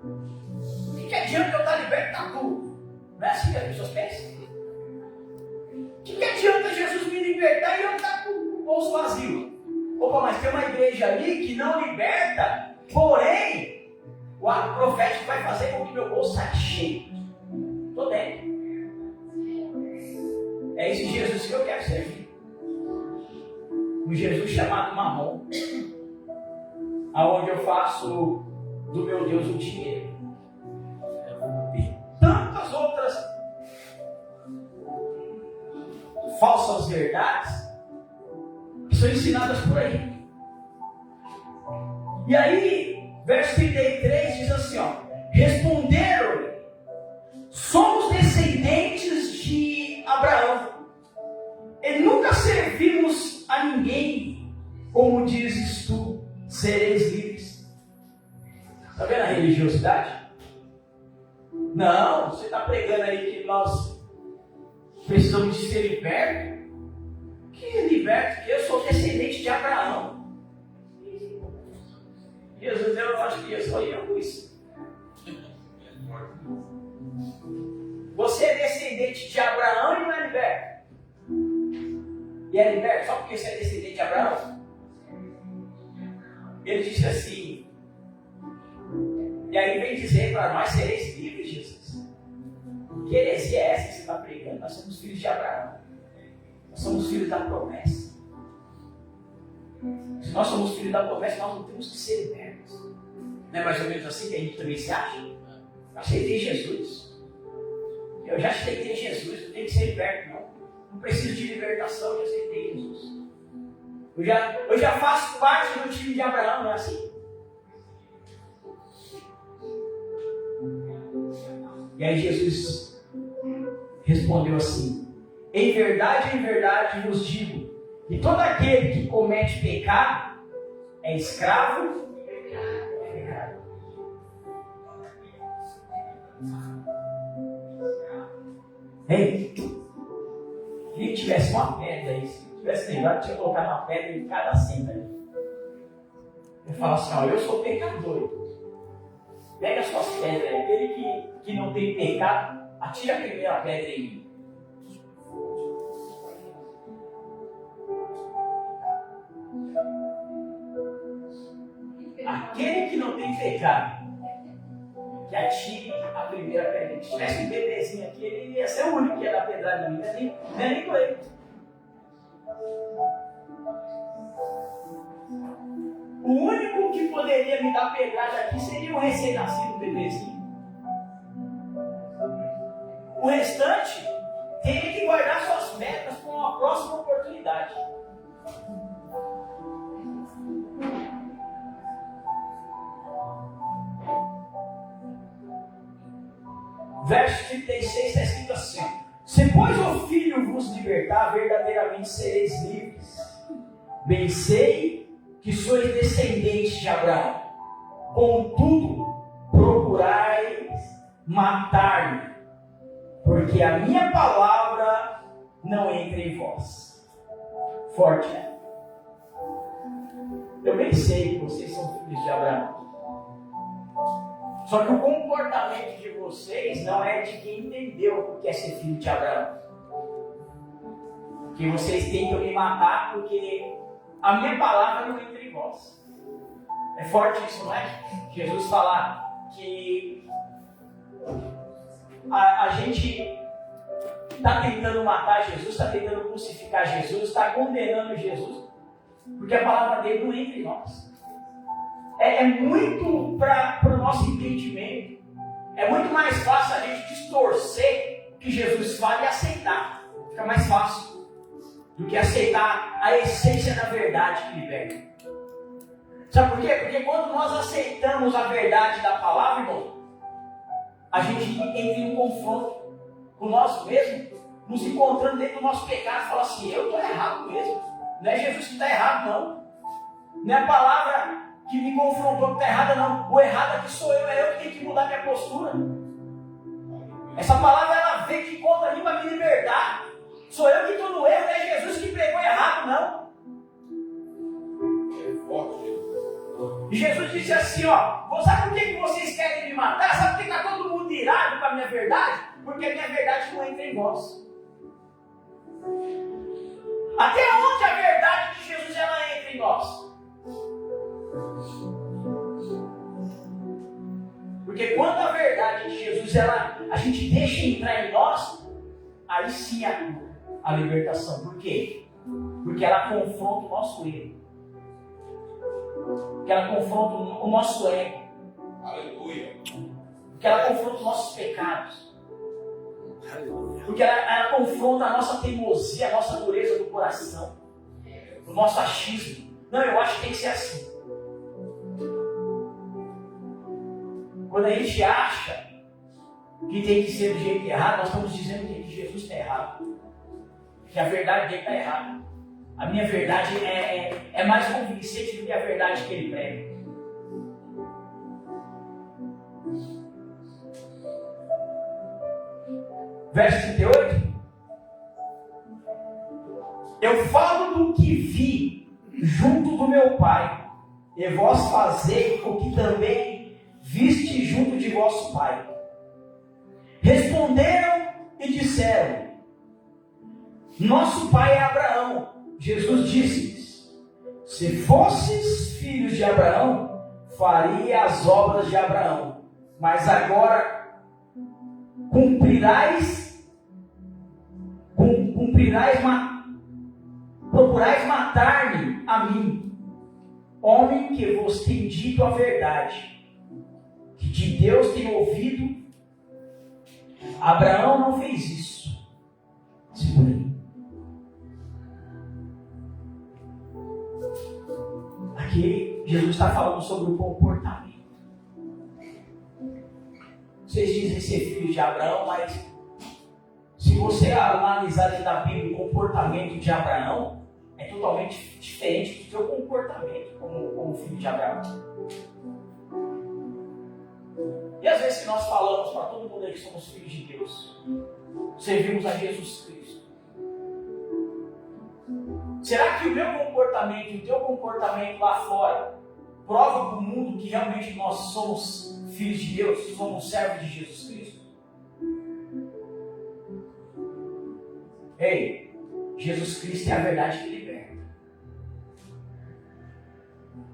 Speaker 1: O que adianta eu estar liberto da tudo? Não é assim que as pessoas pensam? O que adianta Jesus me libertar e eu estar com o bolso vazio? Opa, mas tem uma igreja ali que não liberta, porém, o ato profético vai fazer com que meu bolso saia cheio. Estou dentro. É esse Jesus que eu quero servir. Um Jesus chamado Mamon, aonde eu faço do meu Deus o dinheiro. E tantas outras falsas verdades que são ensinadas por aí. E aí, verso 33 diz assim, ó: responderam-lhe: somos descendentes de Abraão e nunca servimos a ninguém, como dizes tu, sereis livres. Está vendo a religiosidade? Não, você está pregando aí que nós precisamos de ser libertos. Que liberto? Que eu sou descendente de Abraão. Jesus, eu acho que eu só ia com isso. Você é descendente de Abraão e não é liberto. E é liberto só porque você é descendente de Abraão? Ele disse assim, e aí vem dizer para nós: sereis livres, Jesus. Que heresia é essa que você está pregando? Nós somos filhos de Abraão. Nós somos filhos da promessa. Se nós somos filhos da promessa, nós não temos que ser libertos. Não é mais ou menos assim que a gente também se acha? Eu aceitei Jesus. Eu já aceitei Jesus, não tenho que ser liberto, não. Não preciso de libertação, eu aceitei Jesus. Eu já faço parte do time de Abraão, não é assim? E aí Jesus respondeu assim: em verdade vos digo, que todo aquele que comete pecado é escravo do pecado. Ei, queria que tivesse uma pedra aí. Se tivesse lembrado, tinha colocado uma pedra em cada senda. Eu falo assim: ó, eu sou pecador. Pega as suas pedras aí. Aquele que não tem pecado, atira a primeira pedra em mim. Aquele que não tem pecado, que atire a primeira pedra. Se tivesse um bebezinho aqui, ele ia ser o único que ia dar pedrada em mim, não é nem com ele. O único que poderia me dar pedrada aqui seria um recém-nascido bebezinho. O restante teria que guardar suas metas para uma próxima oportunidade. Verso 36 está escrito assim: se pois o Filho vos libertar, verdadeiramente sereis livres. Bem sei que sois descendentes de Abraão, contudo procurais matar-me, porque a minha palavra não entra em vós. Forte, né? Eu bem sei que vocês são filhos de Abraão. Só que o comportamento de vocês não é de quem entendeu o que é ser filho de Abraão. Que vocês tentam me matar porque a minha palavra não entra em vós. É forte isso, não é? Jesus falar que a gente está tentando matar Jesus, está tentando crucificar Jesus, está condenando Jesus, porque a palavra dele não entra em nós. É muito para o nosso entendimento. É muito mais fácil a gente distorcer o que Jesus fala e aceitar. Fica mais fácil do que aceitar a essência da verdade que liberta. Sabe por quê? Porque quando nós aceitamos a verdade da palavra, irmão, a gente entra em um confronto com nós mesmos, nos encontrando dentro do nosso pecado e fala assim: eu estou errado mesmo. Não é Jesus que está errado, não. Não é a palavra que me confrontou que está errada, não. O errado aqui sou eu, é eu que tenho que mudar minha postura. Essa palavra ela vem de conta ali para me libertar. Sou eu que estou no erro, não é Jesus que pregou errado, não.
Speaker 4: É forte.
Speaker 1: E Jesus disse assim, ó, sabe por que vocês querem me matar? Sabe por que está todo mundo irado com a minha verdade? Porque a minha verdade não entra em vós. Até onde a verdade de Jesus ela entra em nós? Porque quando a verdade de Jesus a gente deixa entrar em nós, aí sim a libertação. Por quê? Porque ela confronta o nosso erro. Porque ela confronta o nosso ego.
Speaker 4: Aleluia.
Speaker 1: Porque ela confronta os nossos pecados. Porque ela confronta a nossa teimosia, a nossa dureza do coração. O nosso achismo. Não, eu acho que tem que ser assim. Quando a gente acha que tem que ser do jeito errado, nós estamos dizendo que Jesus está errado. Que a verdade dele está errada. A minha verdade é mais convincente do que a verdade que ele prega. Verso 38. Eu falo do que vi junto do meu Pai, e vós fazei o que também viste junto de vosso Pai. Responderam e disseram: nosso pai é Abraão. Jesus disse-lhes: se fosses filhos de Abraão, faria as obras de Abraão. Mas agora procurais matar-me a mim, homem que vos tem dito a verdade, que de Deus tem ouvido. Abraão não fez isso. Segura aí. Aqui Jesus está falando sobre o comportamento. Vocês dizem ser filhos de Abraão, mas se você analisar dentro da Bíblia o comportamento de Abraão, é totalmente diferente do seu comportamento como filho de Abraão. E às vezes que nós falamos para todo mundo aí que somos filhos de Deus, servimos a Jesus Cristo. Será que o meu comportamento e o teu comportamento lá fora prova para o mundo que realmente nós somos filhos de Deus, somos servos de Jesus Cristo? Ei, Jesus Cristo é a verdade que liberta.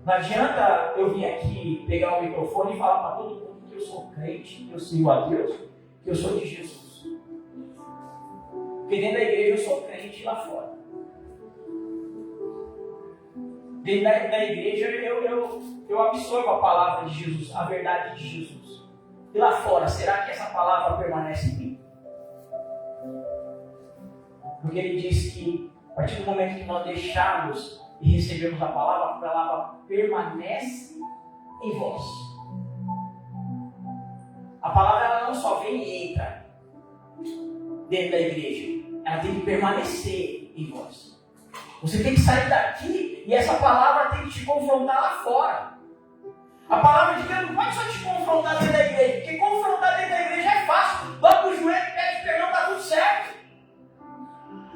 Speaker 1: Não adianta eu vir aqui pegar o microfone e falar para todo mundo que eu sou crente, que eu sigo a Deus, que eu sou de Jesus. Porque dentro da igreja eu sou crente lá fora. Dentro da igreja eu absorvo a palavra de Jesus, a verdade de Jesus. E lá fora, será que essa palavra permanece em mim? Porque ele diz que a partir do momento que nós deixarmos e recebemos a palavra permanece em vós. A palavra ela não só vem e entra dentro da igreja, ela tem que permanecer em vós. Você tem que sair daqui e essa palavra tem que te confrontar lá fora. A palavra de Deus não pode só te confrontar dentro da igreja, porque confrontar dentro da igreja é fácil. Dobra o joelho, pede perdão, está tudo certo.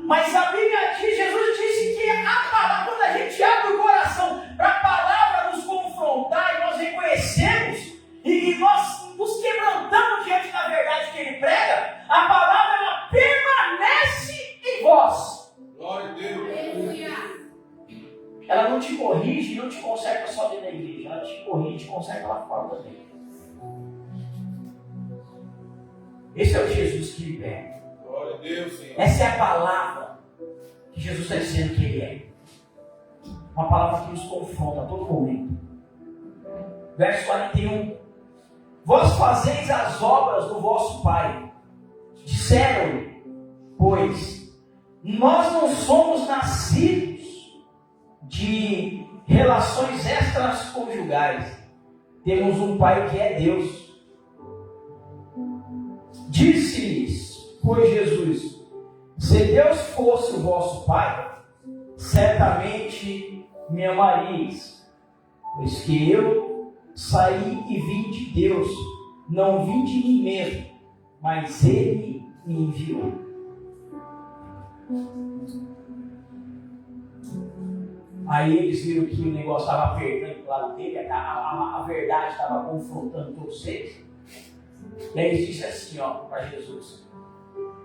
Speaker 1: Mas a Bíblia diz, Jesus disse que a palavra, quando a gente abre o coração para a palavra nos confrontar e nós reconhecemos e nós nos quebrantamos diante da verdade que ele prega, a palavra ela permanece em vós.
Speaker 4: Glória a Deus.
Speaker 1: Ela não te corrige, não te conserta só dentro da igreja, ela te corrige e te conserta lá fora também. Esse é o Jesus que liberta.
Speaker 4: Glória a Deus, Senhor.
Speaker 1: Essa é a palavra que Jesus está dizendo que ele é. Uma palavra que nos confronta a todo momento. Verso 41. Vós fazeis as obras do vosso Pai. Disseram-lhe, pois, nós não somos nascidos de relações extraconjugais. Temos um Pai que é Deus. Disse-lhes, pois Jesus, se Deus fosse o vosso Pai, certamente me amaríeis, Pois que eu saí e vim de Deus, não vim de mim mesmo, mas Ele me enviou. Aí eles viram que o negócio estava apertando do lado dele, a verdade estava confrontando todos eles. E aí eles disseram assim, ó, para Jesus: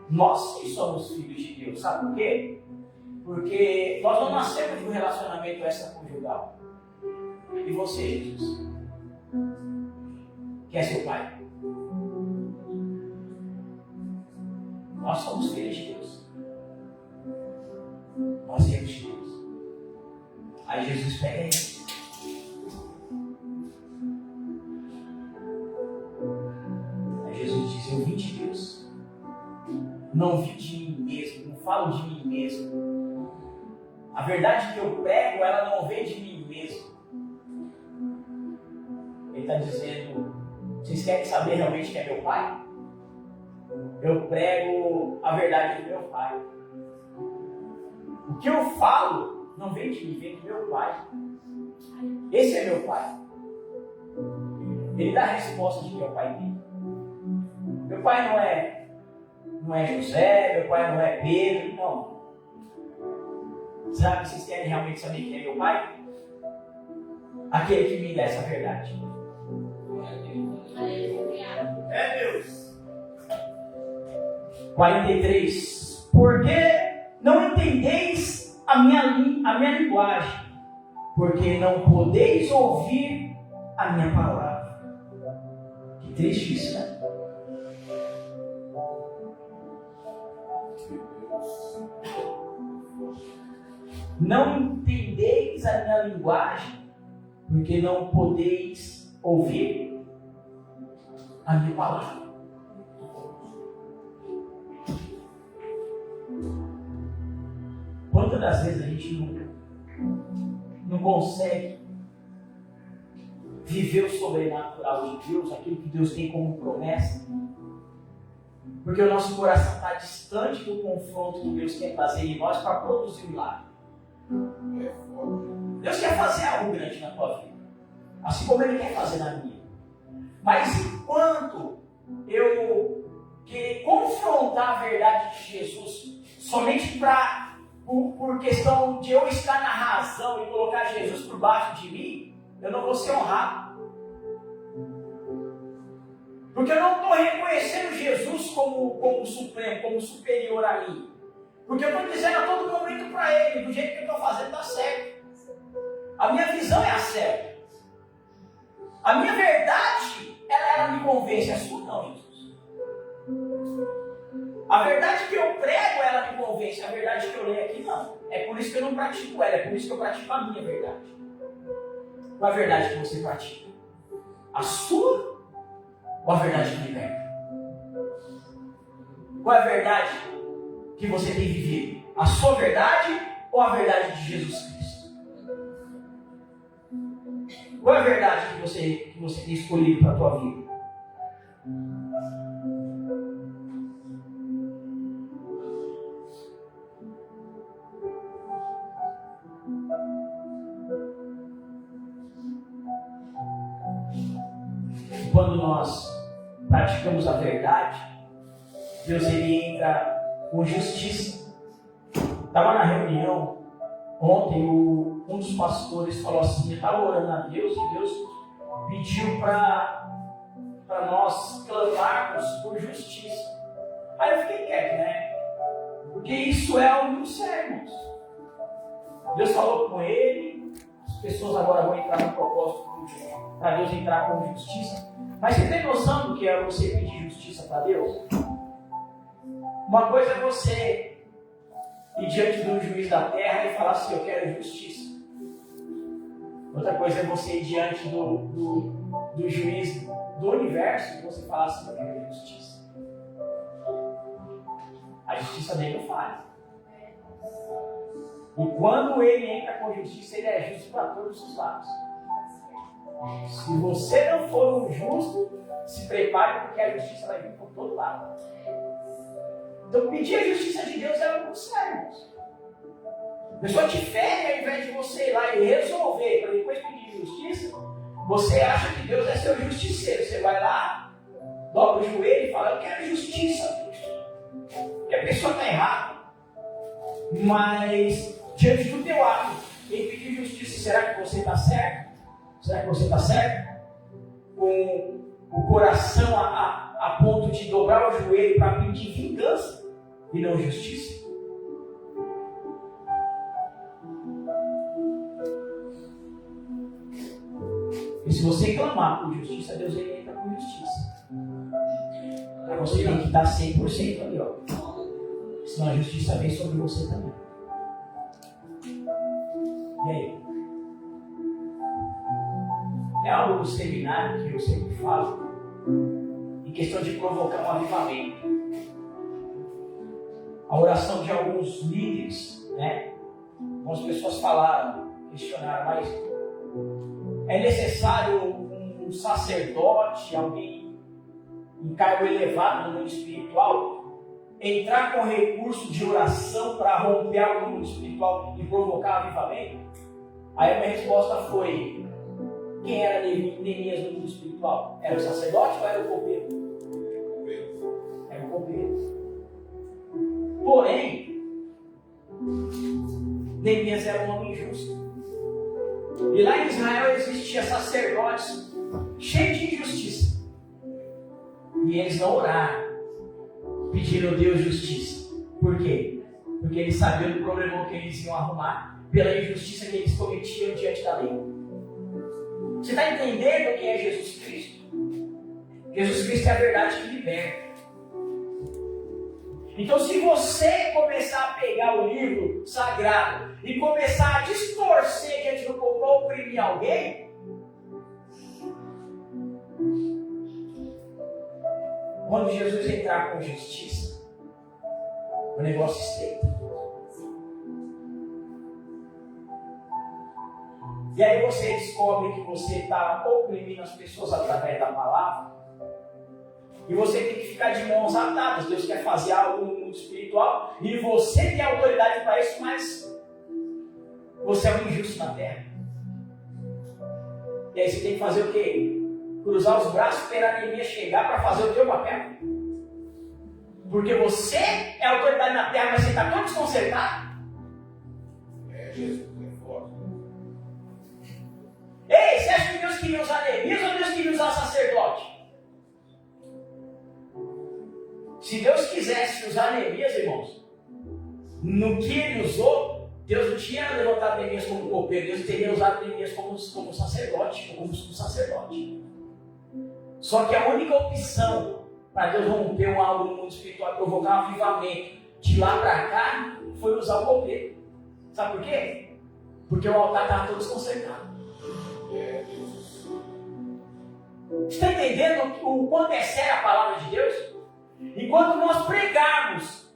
Speaker 1: nós que somos filhos de Deus, sabe por quê? Porque nós não nascemos de um relacionamento extraconjugal. E você, Jesus? Quem é seu pai? Nós somos filhos de Deus. Nós viemos de Deus. Aí Jesus pega eles. Aí Jesus diz: eu vim de Deus. Não vim de mim mesmo. Não falo de mim mesmo. A verdade que eu prego, ela não vem de mim mesmo. Ele está dizendo: vocês querem saber realmente quem é meu pai? Eu prego a verdade do meu pai. O que eu falo não vem de mim, vem do meu pai. Esse é meu pai. Ele dá a resposta de quem é o pai dele. Meu pai não é José, meu pai não é Pedro, não. Será que vocês querem realmente saber quem é meu pai? Aquele que me dá essa verdade. É Deus. 43. Porque não entendeis a minha linguagem, porque não podeis ouvir a minha palavra. Que triste isso, né? Não entendeis a minha linguagem, porque não podeis ouvir a minha palavra. Quantas das vezes a gente não consegue viver o sobrenatural de Deus, aquilo que Deus tem como promessa, porque o nosso coração está distante do confronto que Deus quer fazer em nós para produzir o milagre. Deus quer fazer algo grande na tua vida, assim como Ele quer fazer na minha. Mas enquanto eu querer confrontar a verdade de Jesus somente por questão de eu estar na razão e colocar Jesus por baixo de mim, eu não vou ser honrado. Porque eu não estou reconhecendo Jesus como supremo, como superior a mim. Porque eu estou dizendo a todo momento para Ele, do jeito que eu estou fazendo está certo. A minha visão é a certa. A minha verdade, ela me convence. A sua não, Jesus. A verdade que eu prego, ela me convence. A verdade que eu leio aqui, não. É por isso que eu não pratico ela. É por isso que eu pratico a minha verdade. Qual é a verdade que você pratica? A sua ou a verdade que liberta? Qual é a verdade que você tem vivido? A sua verdade ou a verdade de Jesus Cristo? Qual é a verdade que você tem escolhido para a tua vida? Quando nós praticamos a verdade, Deus ele entra com justiça. Estava na reunião ontem, um dos pastores falou assim: eu estava orando a Deus e Deus pediu para nós clamarmos por justiça. Aí eu fiquei quieto, né? Porque isso é algo muito sério, irmãos. Deus falou com ele, as pessoas agora vão entrar no propósito para Deus entrar com justiça. Mas você tem noção do que é você pedir justiça para Deus? Uma coisa é você ir diante do juiz da terra e falar assim: eu quero justiça. Outra coisa é você ir diante do juiz do universo e você falar assim: eu quero justiça. A justiça dele não faz. E quando ele entra com justiça, ele é justo para todos os lados. Se você não for um justo, se prepare, porque a justiça vai vir por todo lado. Então pedir a justiça de Deus é muito sério. A pessoa te fere ao invés de você ir lá e resolver, para depois pedir justiça. justiça. Você acha que Deus é seu justiceiro. Você vai lá, dobra o joelho e fala, eu quero justiça. Porque a pessoa está errada. Mas, diante do teu ato, em pedir justiça, será que você está certo? Será que você está certo? Com o coração a ponto de dobrar o joelho para pedir vingança e não justiça? E se você clamar por justiça, Deus entra com justiça. Mas você tem que estar 100% ali, ó. Senão a justiça vem sobre você também. E aí? É algo do seminário que eu sempre falo, em questão de provocar um avivamento. A oração de alguns líderes, né? Algumas pessoas falaram, questionaram, mas é necessário um sacerdote, alguém em cargo elevado no mundo espiritual, entrar com recurso de oração para romper algo no mundo espiritual e provocar avivamento? Aí a minha resposta foi: quem era Neemias no mundo espiritual? Era o sacerdote ou era o copeiro? Era o copeiro. Porém, Neemias era um homem justo. E lá em Israel existia sacerdotes cheios de injustiça. E eles não oraram, pedindo a Deus justiça. Por quê? Porque eles sabiam do problema que eles iam arrumar pela injustiça que eles cometiam diante da lei. Você está entendendo quem é Jesus Cristo? Jesus Cristo é a verdade que liberta. Então, se você começar a pegar o livro sagrado e começar a distorcer diante do povo para oprimir alguém, quando Jesus entrar com justiça, o negócio estreita. E aí você descobre que você está oprimindo as pessoas através da palavra. E você tem que ficar de mãos atadas. Deus quer fazer algo no mundo espiritual. E você tem autoridade para isso, mas você é um injusto na terra. E aí você tem que fazer o quê? Cruzar os braços, esperar a Neemias chegar para fazer o teu papel. Porque você é autoridade na terra, mas você está todo desconcertado.
Speaker 4: É, Jesus, é forte.
Speaker 1: Ei, você acha que Deus queria usar Neemias ou Deus queria usar sacerdote? Se Deus quisesse usar Neemias, irmãos, no que ele usou, Deus não tinha levantado Neemias como copeiro, Deus teria usado Neemias como sacerdote, como sacerdote. Só que a única opção para Deus romper algo no mundo espiritual, provocar um avivamento de lá para cá, foi usar o copeiro. Sabe por quê? Porque o altar estava todo desconcertado. Você está entendendo o quanto é séria a palavra de Deus? Enquanto nós pregarmos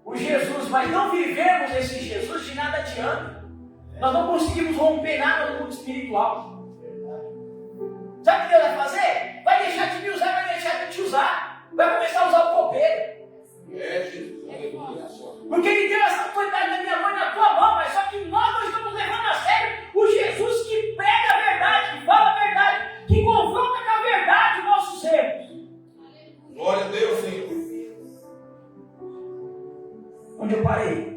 Speaker 1: o Jesus, mas não vivemos esse Jesus, de nada adianta. Nós não conseguimos romper nada no mundo espiritual. Sabe o que Deus vai fazer? Vai deixar de me usar, vai deixar de te usar. Vai começar a usar o copeiro.
Speaker 4: É, Jesus.
Speaker 1: Porque Ele deu essa autoridade na minha mão e na tua mão, mas só que nós não estamos levando a sério o Jesus que prega a verdade, que fala a verdade, que confronta com a verdade os nossos erros.
Speaker 4: Glória a Deus, Senhor.
Speaker 1: Onde eu parei?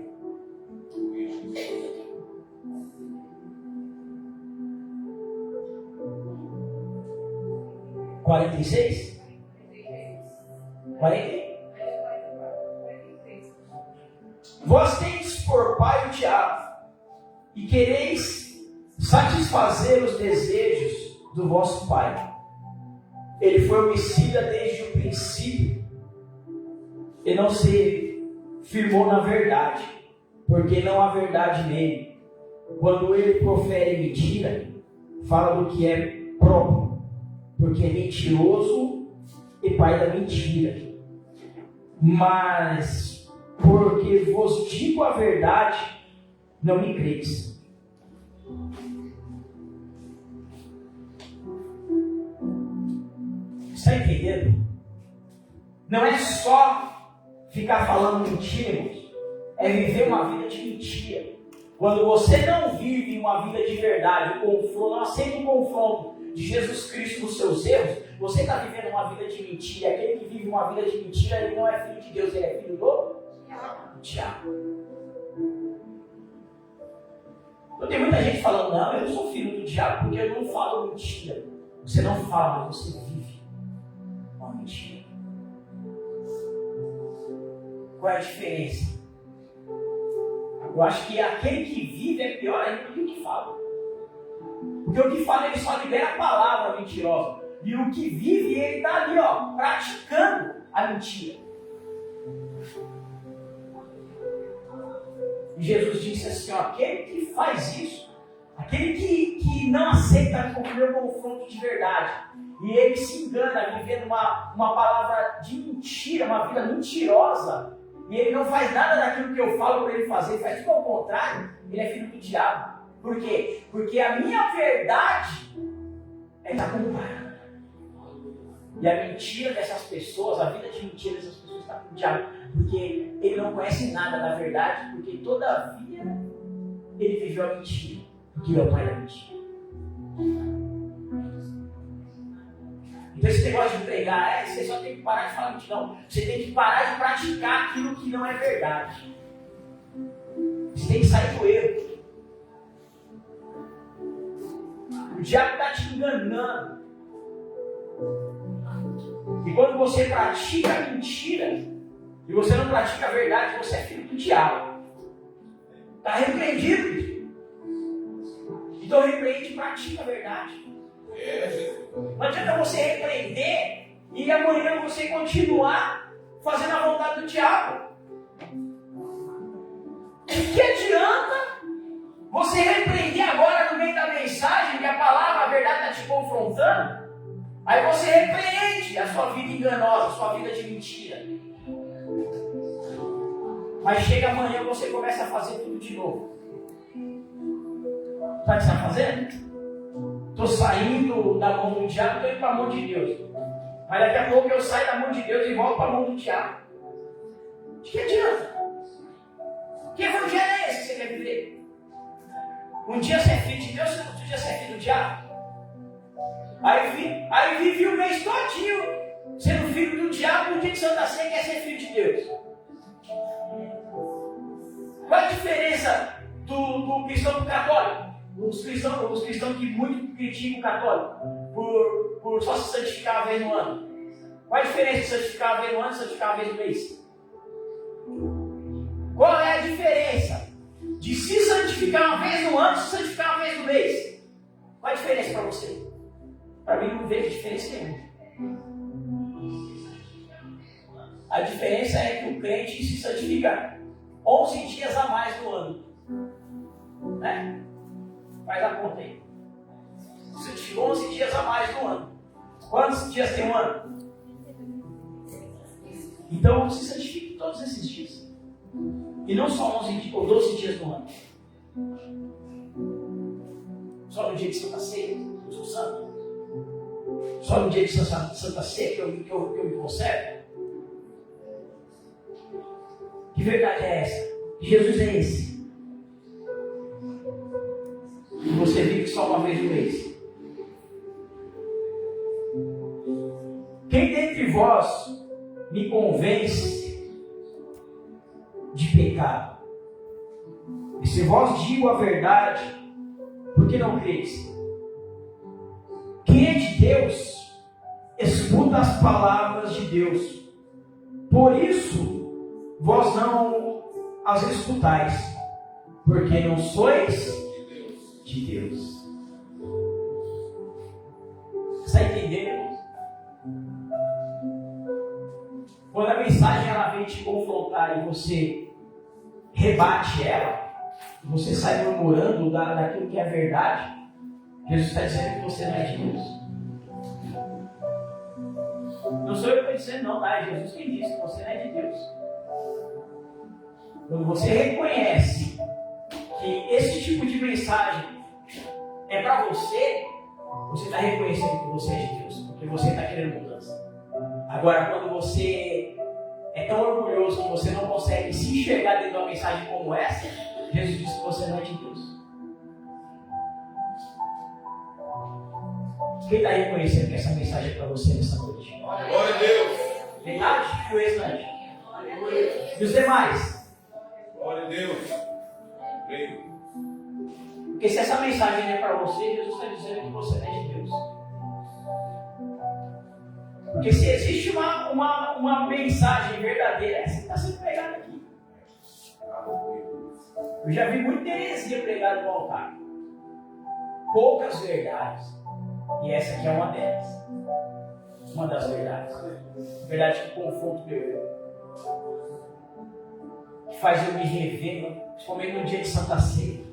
Speaker 1: (46? 40? Vós tendes por pai o diabo, e quereis satisfazer os desejos do vosso pai. Ele foi homicida desde o princípio, e não se firmou na verdade, porque não há verdade nele. Quando ele profere mentira, fala do que é próprio, porque é mentiroso e pai da mentira. Mas porque vos digo a verdade, não me creis. Está entendendo? Não é só ficar falando mentira, irmãos. É viver uma vida de mentira. Quando você não vive uma vida de verdade, não aceita o confronto de Jesus Cristo nos seus erros, você está vivendo uma vida de mentira. Aquele que vive uma vida de mentira, ele não é filho de Deus, ele é filho do diabo. Então, tem muita gente falando, não, eu sou filho do diabo porque eu não falo mentira. Você não fala, mas você vive uma mentira. Qual é a diferença? Eu acho que aquele que vive é pior ainda do que o que fala. Porque o que fala, ele só libera a palavra mentirosa. E o que vive, ele está ali, ó, praticando a mentira. E Jesus disse assim, ó, aquele que faz isso, aquele que não aceita o meu confronto de verdade, e ele se engana vivendo uma palavra de mentira, uma vida mentirosa, e ele não faz nada daquilo que eu falo para ele fazer, ele faz tudo ao contrário, ele é filho do diabo. Por quê? Porque a minha verdade é estar com o Pai. E a mentira dessas pessoas, a vida de mentira dessas pessoas está com o diabo. Porque ele não conhece nada da verdade, porque todavia ele viveu a mentira. Porque ele é o pai da mentira. Então esse negócio de pregar, você só tem que parar de falar mentira. Não, você tem que parar de praticar aquilo que não é verdade. Você tem que sair do erro. O diabo está te enganando. E quando você pratica a mentira, e você não pratica a verdade, você é filho do diabo. Está repreendido. Então repreende e pratica a verdade. Não adianta você repreender e amanhã você continuar fazendo a vontade do diabo. O que adianta você repreender agora no meio da mensagem, que a palavra, a verdade está te confrontando? Aí você repreende a sua vida enganosa, a sua vida de mentira. Mas chega amanhã e você começa a fazer tudo de novo. Sabe o que você está fazendo? Estou saindo da mão do diabo, estou indo para a mão de Deus. Mas daqui a pouco eu saio da mão de Deus e volto para a mão do diabo. De que adianta? Que evangelho é esse que você quer viver? Um dia você é filho de Deus, outro dia você é filho do diabo. Aí vive o mês todinho sendo filho do diabo, no dia de Santa Ceia quer ser filho de Deus. Qual a diferença do cristão do católico? Os cristãos que muito criticam o católico por só se santificar uma vez no ano. Qual a diferença de santificar uma vez no ano e santificar uma vez no mês? Qual é a diferença de se santificar uma vez no ano e se santificar uma vez no mês? Qual a diferença para você? Para mim não vejo diferença nenhuma. A diferença é que o crente se santifica 11 dias a mais no ano. Né? Faz a conta aí. Se santificou 11 dias a mais no ano. Quantos dias tem um ano? Então se santifique todos esses dias. E não só 11 ou 12 dias no ano. Só no dia de Santa Ceia, eu sou santo. Só no dia de Santa Ceia que eu me conservo. Que verdade é essa? Que Jesus é esse? E você vive só uma vez no mês. Quem dentre vós me convence de pecado? E se vós digo a verdade, por que não creis? Quem é de Deus, escuta as palavras de Deus. Por isso, vós não as escutais, porque não sois de Deus. Você está entendendo? Quando a mensagem ela vem te confrontar e você rebate ela, você sai murmurando daquilo que é verdade, Jesus está dizendo que você não é de Deus. Não sou eu que estou dizendo, não, tá? É Jesus quem disse que você não é de Deus. Quando você reconhece que esse tipo de mensagem é para você, você está reconhecendo que você é de Deus, porque você está querendo mudança. Agora, quando você é tão orgulhoso que você não consegue se enxergar dentro de uma mensagem como essa, Jesus disse que você não é de Deus. Quem está reconhecendo que essa mensagem é para você nessa noite?
Speaker 4: Glória a Deus.
Speaker 1: Verdade e o restante? E os demais?
Speaker 4: Glória a Deus. Creio.
Speaker 1: Porque se essa mensagem é para você, Jesus está dizendo que você não é de Deus. Porque se existe uma mensagem verdadeira, essa que está sendo pregada aqui. Eu já vi muita heresia pregada no altar. Poucas verdades. E essa aqui é uma delas. Uma das verdades. Verdade que confronta o meu eu. Que faz eu me rever, principalmente no dia de Santa Ceia.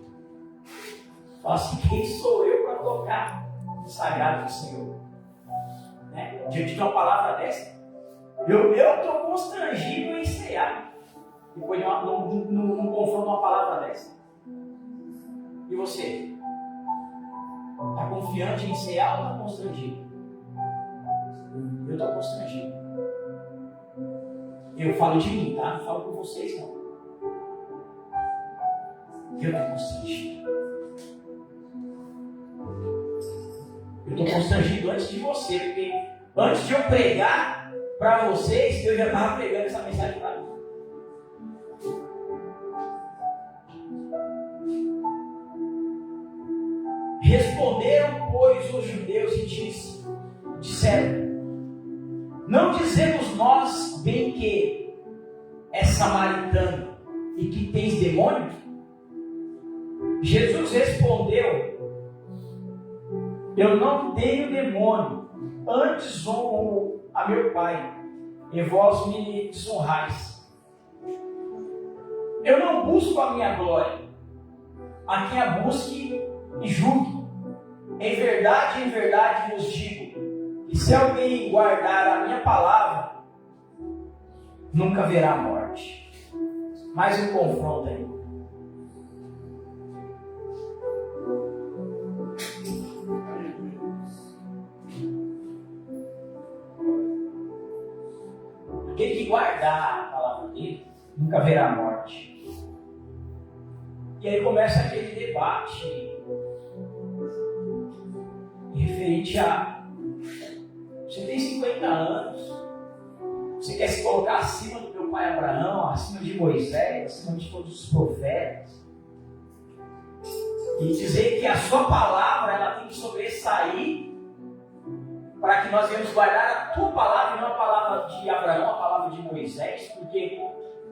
Speaker 1: Fala assim, quem sou eu para tocar no sagrado do Senhor? Né? Diante de uma palavra dessa, eu estou constrangido em ceiar. Depois de num confronto uma palavra dessa. E você? Está confiante em ceiar ou está constrangido? Eu estou constrangido. Eu falo de mim, tá? Não falo por vocês, não. Eu estou constrangido. Eu estou constrangido antes de você, porque antes de eu pregar para vocês, eu já estava pregando essa mensagem para mim. Responderam, pois, os judeus e disseram: não dizemos nós bem que é samaritano e que tens demônio? Jesus respondeu: eu não tenho demônio, antes honro a meu Pai, e vós me desonrais. Eu não busco a minha glória, a quem a busque e julgue. Em verdade vos digo, que se alguém guardar a minha palavra, nunca verá morte. Mais um confronto aí. Aquele que guardar a palavra dele, nunca verá morte. E aí começa aquele debate referente a: você tem 50 anos, você quer se colocar acima do meu pai Abraão, acima de Moisés, acima de todos os profetas, e dizer que a sua palavra ela tem que sobressair para que nós venhamos guardar a tua palavra e não a palavra de Abraão, a palavra de Moisés, porque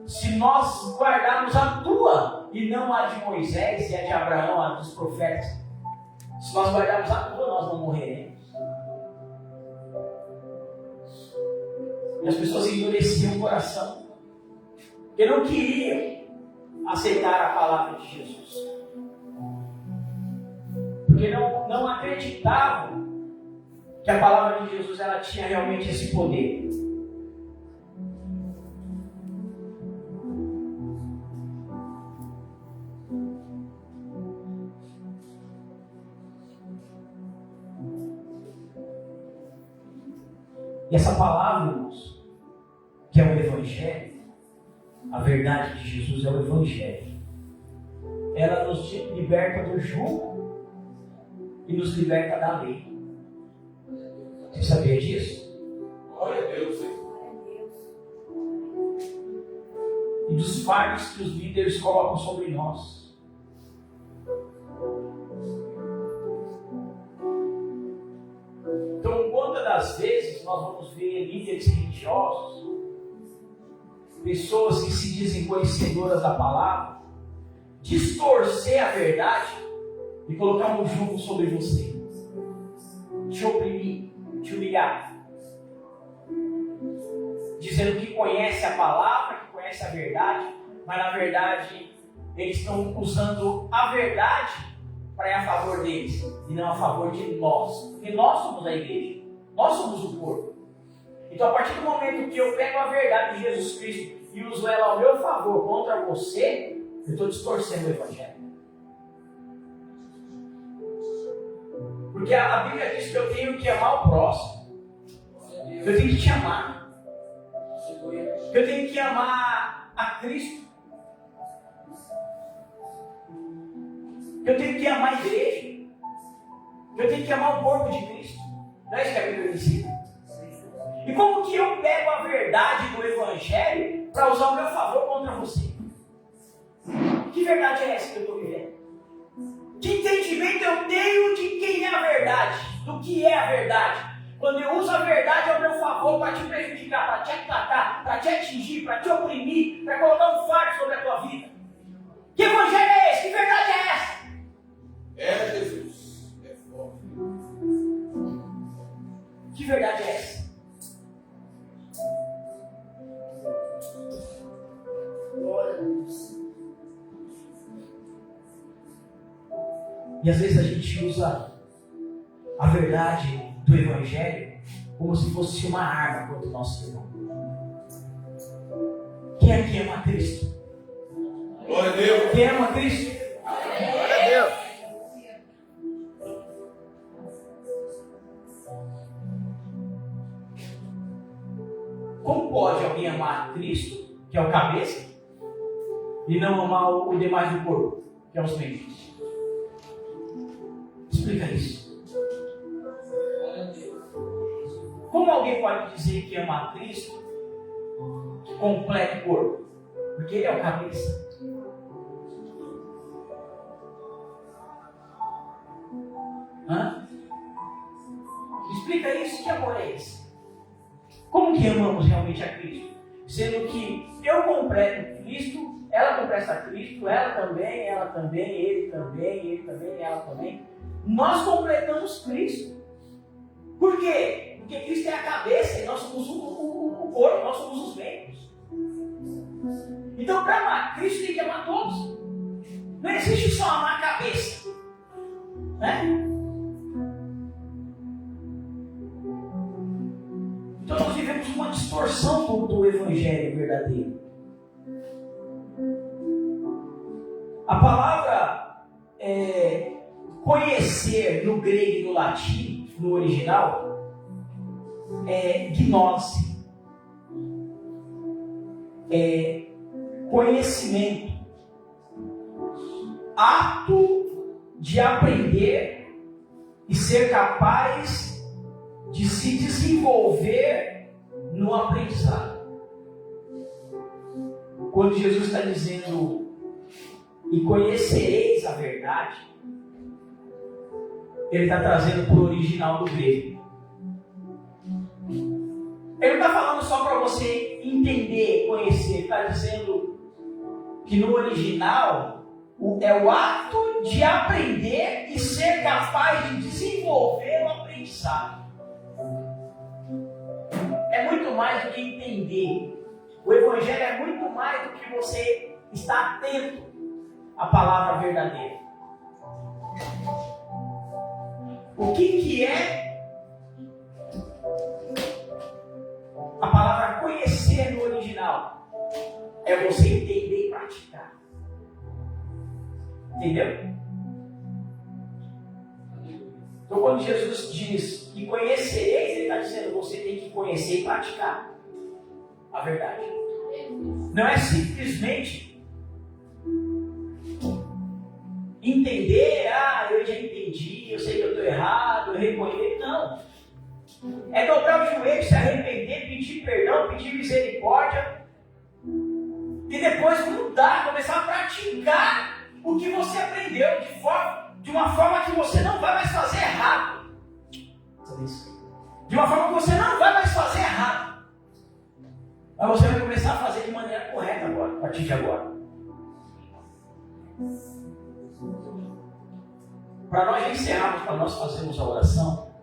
Speaker 1: se nós guardarmos a tua e não a de Moisés e a de Abraão, a dos profetas, se nós guardarmos a tua, nós não morreremos. E as pessoas endureciam o coração, porque não queriam aceitar a palavra de Jesus, porque não acreditavam que a palavra de Jesus ela tinha realmente esse poder. E essa palavra, irmãos, que é o Evangelho, a verdade de Jesus é o Evangelho. Ela nos liberta do jugo e nos liberta da lei. Você sabia disso?
Speaker 4: Glória a Deus, hein?
Speaker 1: E dos fardos que os líderes colocam sobre nós. Então, quantas das vezes nós vamos ver líderes religiosos, pessoas que se dizem conhecedoras da palavra, distorcer a verdade e colocar um jugo sobre você, te oprimir, te humilhar, dizendo que conhece a palavra, que conhece a verdade, mas na verdade eles estão usando a verdade para ir a favor deles e não a favor de nós, porque nós somos a igreja, nós somos o corpo. Então, a partir do momento que eu pego a verdade de Jesus Cristo e uso ela ao meu favor contra você, eu estou distorcendo o Evangelho. Porque a Bíblia diz que eu tenho que amar o próximo, que eu tenho que te amar, que eu tenho que amar a Cristo. que eu tenho que amar a igreja, que eu tenho que amar o corpo de Cristo. Não é isso que a Bíblia ensina? E como que eu pego a verdade do Evangelho para usar o meu favor contra você? Que verdade é essa que eu estou vivendo? Que entendimento eu tenho de quem é a verdade? Do que é a verdade? Quando eu uso a verdade ao meu favor para te prejudicar, para te acatar, para te atingir, para te oprimir, para colocar um fardo sobre a tua vida. Que evangelho é esse? Que verdade é essa?
Speaker 4: É Jesus. É forte.
Speaker 1: Que verdade é essa? Glória a Deus. E às vezes a gente usa a verdade do Evangelho como se fosse uma arma contra o nosso irmão. Quem aqui ama Cristo?
Speaker 4: Glória a Deus.
Speaker 1: Quem ama Cristo?
Speaker 2: Glória a Deus.
Speaker 1: Como pode alguém amar Cristo, que é o cabeça, e não amar o demais do corpo, que é os membros? Explica isso. Como alguém pode dizer que ama a Cristo, que completa o corpo? Porque ele é o cabeça. Hã? Explica isso, que amor é esse? Como que amamos realmente a Cristo? Sendo que eu completo Cristo, ela completa Cristo, ela também, ele também, ela também. Nós completamos Cristo. Por quê? Porque Cristo é a cabeça e nós somos o corpo, nós somos os membros. Então, para amar Cristo, tem que amar todos. Não existe só amar a cabeça. Né? Então, nós vivemos uma distorção do Evangelho verdadeiro. A palavra conhecer no grego e no latim, no original, é gnose. É conhecimento. Ato de aprender e ser capaz de se desenvolver no aprendizado. Quando Jesus está dizendo e conhecereis a verdade, ele está trazendo para o original do grego. Ele não está falando só para você entender, conhecer, ele está dizendo que no original é o ato de aprender e ser capaz de desenvolver o aprendizado. É muito mais do que entender. O Evangelho é muito mais do que você estar atento à palavra verdadeira. O que é a palavra conhecer no original? É você entender e praticar. Entendeu? Então, quando Jesus diz que conhecereis, ele está dizendo você tem que conhecer e praticar a verdade. Não é simplesmente entender, eu já entendi, eu sei que eu estou errado, eu reconheço. Não. É dobrar o joelho, se arrepender, pedir perdão, pedir misericórdia e depois mudar, começar a praticar o que você aprendeu de uma forma que você não vai mais fazer errado. De uma forma que você não vai mais fazer errado. Mas você vai começar a fazer de maneira correta agora, a partir de agora. Para nós encerrarmos, para nós fazermos a oração,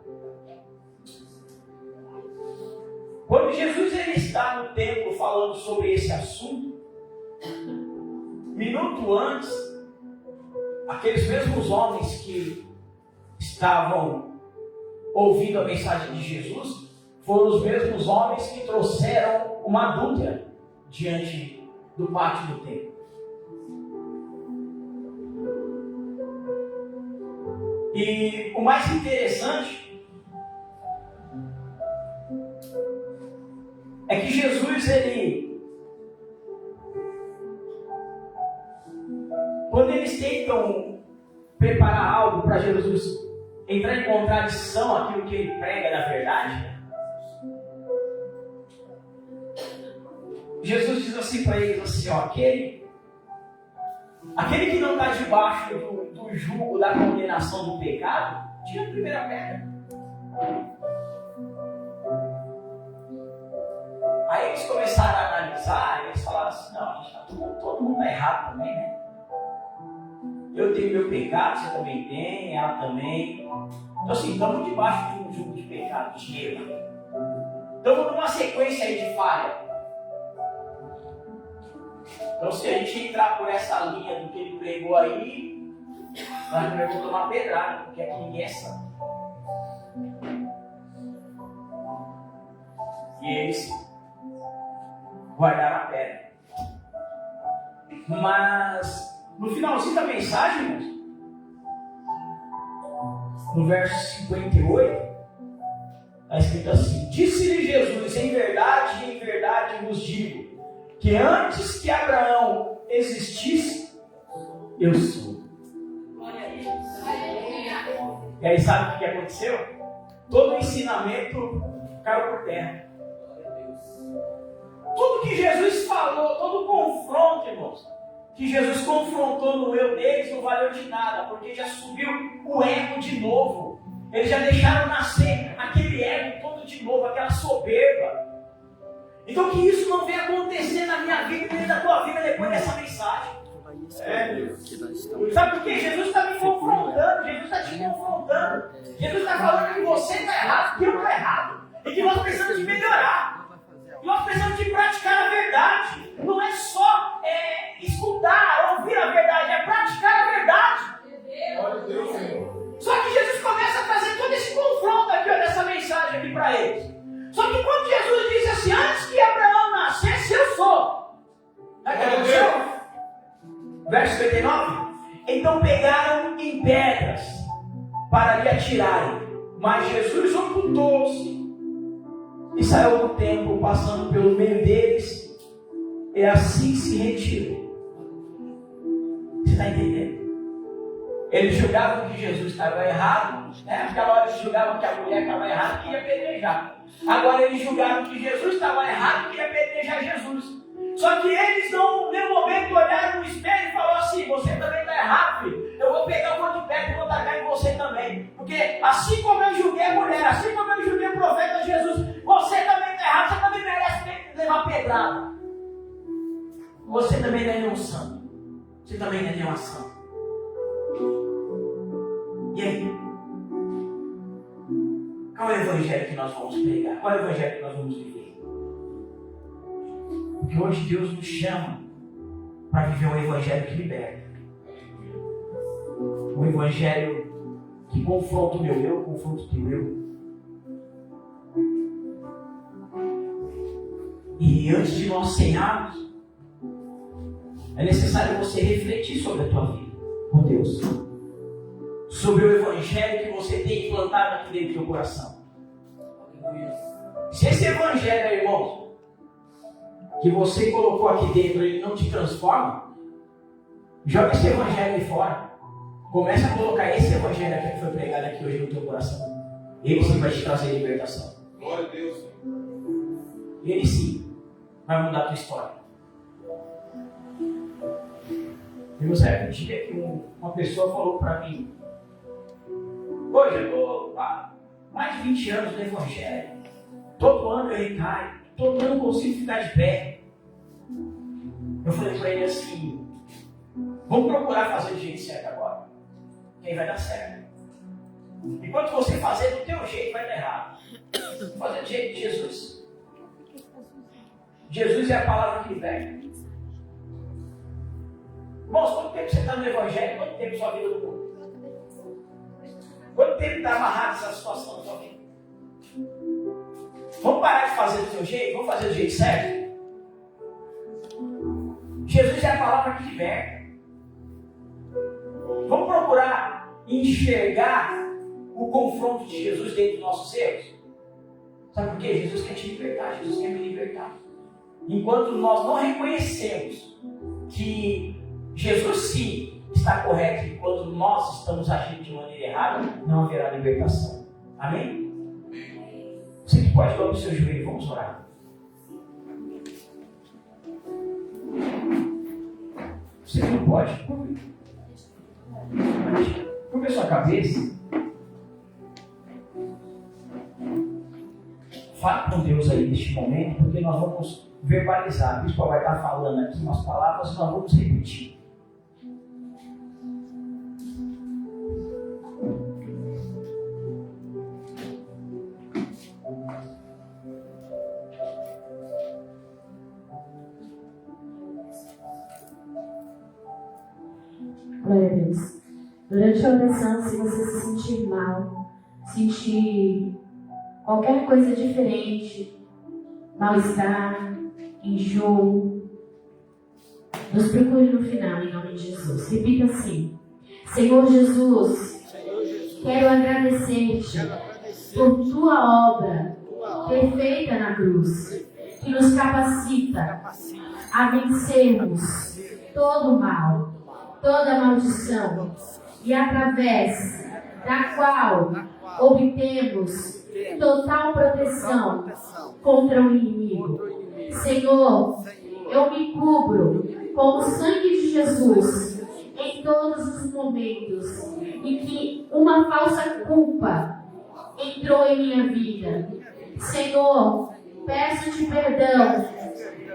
Speaker 1: quando Jesus ele está no templo falando sobre esse assunto, minuto antes, aqueles mesmos homens que estavam ouvindo a mensagem de Jesus foram os mesmos homens que trouxeram uma adúltera diante do pátio do templo. E o mais interessante é que Jesus, quando eles tentam preparar algo para Jesus entrar em contradição aquilo que ele prega na verdade. Jesus diz assim para eles assim, ó, aquele que não está debaixo do jugo da condenação do pecado, tira a primeira pedra. Aí eles começaram a analisar, e eles falaram assim, não, gente, todo mundo está errado também, né? Eu tenho meu pecado, você também tem, ela também. Então assim, estamos debaixo de um jugo de pecado, de erro. Estamos numa sequência aí de falha. Então se a gente entrar por essa linha do que ele pregou aí, nós vamos tomar pedrada, porque aqui ninguém é santo. E eles guardaram a pedra. Mas no finalzinho da mensagem, irmãos, no verso 58, está escrito assim: disse-lhe Jesus, em verdade vos digo, que antes que Abraão existisse, eu sou. E aí sabe o que aconteceu? Todo o ensinamento caiu por terra. Tudo que Jesus falou, todo o confronto, irmãos, que Jesus confrontou no eu deles não valeu de nada, porque já subiu o ego de novo. Eles já deixaram nascer aquele ego todo de novo, aquela soberba. Então que isso não venha acontecer na minha vida e nem na tua vida depois dessa mensagem. Sabe por quê? Jesus está me confrontando, Jesus está te confrontando. Jesus está falando que você está errado, que eu estou errado. E que nós precisamos de melhorar. Nós precisamos de praticar a verdade. Não é só escutar, ouvir a verdade, é praticar a verdade. Só que Jesus começa a trazer todo esse confronto aqui, olha essa mensagem aqui para eles. Só que quando Jesus diz assim, antes que Abraão nascesse, eu sou. Verso 59. Então pegaram em pedras para lhe atirarem. Mas Jesus ocultou-se e saiu do templo, passando pelo meio deles, e assim se retirou. Você está entendendo? Eles julgavam que Jesus estava errado, né? Naquela hora eles julgavam que a mulher estava errada e queria apedrejar. Agora eles julgaram que Jesus estava errado e queria apedrejar Jesus. Só que eles não, em nenhum momento, olharam no espelho e falaram assim, você também está errado, filho. Eu vou pegar o monte de pedra e vou tacar em você também. Porque assim como eu julguei a mulher, assim como eu julguei o profeta Jesus, você também está errado, você também merece levar pedrada. Você também não é nenhum santo. Você também não é nenhuma santa. E aí? Qual é o evangelho que nós vamos pregar? Qual é o evangelho que nós vamos viver? Porque hoje Deus nos chama para viver um evangelho que liberta. Um evangelho que confronta o meu eu, confronta o teu eu. E antes de nós ceiarmos, é necessário você refletir sobre a tua vida com Deus. Sobre o evangelho que você tem implantado aqui dentro do teu coração. Se esse evangelho, irmãos, que você colocou aqui dentro, ele não te transforma, joga esse evangelho aí fora. Começa a colocar esse evangelho aqui que foi pregado aqui hoje no teu coração. Ele sim vai te trazer libertação.
Speaker 4: Glória a Deus.
Speaker 1: Ele sim vai mudar a tua história. Irmãos, um dia que uma pessoa falou para mim, hoje eu estou há mais de 20 anos no evangelho, todo ano eu recaio, todo ano eu consigo ficar de pé. Eu falei para ele assim, vamos procurar fazer do jeito certo agora, que aí vai dar certo. Enquanto você fazer do teu jeito, vai dar errado. Fazer do jeito de Jesus. Jesus é a palavra que liberta. Irmãos, quanto tempo você está no evangelho? Quanto tempo sua vida mudou? Quanto tempo está amarrado essa situação na sua vida? Vamos parar de fazer do seu jeito? Vamos fazer do jeito certo? Jesus é a palavra que liberta. Vamos procurar enxergar o confronto de Jesus dentro dos nossos erros? Sabe por quê? Jesus quer te libertar, Jesus quer me libertar. Enquanto nós não reconhecemos que Jesus sim está correto que quando nós estamos agindo de maneira errada, não haverá libertação. Amém? Você que pode, dobre o seu joelho, vamos orar. Você que não pode, curva a sua cabeça. Fale com Deus aí neste momento, porque nós vamos verbalizar. O bispo vai estar falando aqui umas palavras e nós vamos repetir.
Speaker 5: Glória a Deus. Durante a oração, se você se sentir mal, sentir qualquer coisa diferente, mal-estar, enjoo, nos procure no final, em nome de Jesus. Repita assim: Senhor Jesus, quero agradecer-te por tua obra perfeita na cruz, que nos capacita a vencermos todo o mal, toda maldição, e através da qual obtemos total proteção contra o inimigo. Senhor, eu me cubro com o sangue de Jesus em todos os momentos em que uma falsa culpa entrou em minha vida. Senhor, peço-te perdão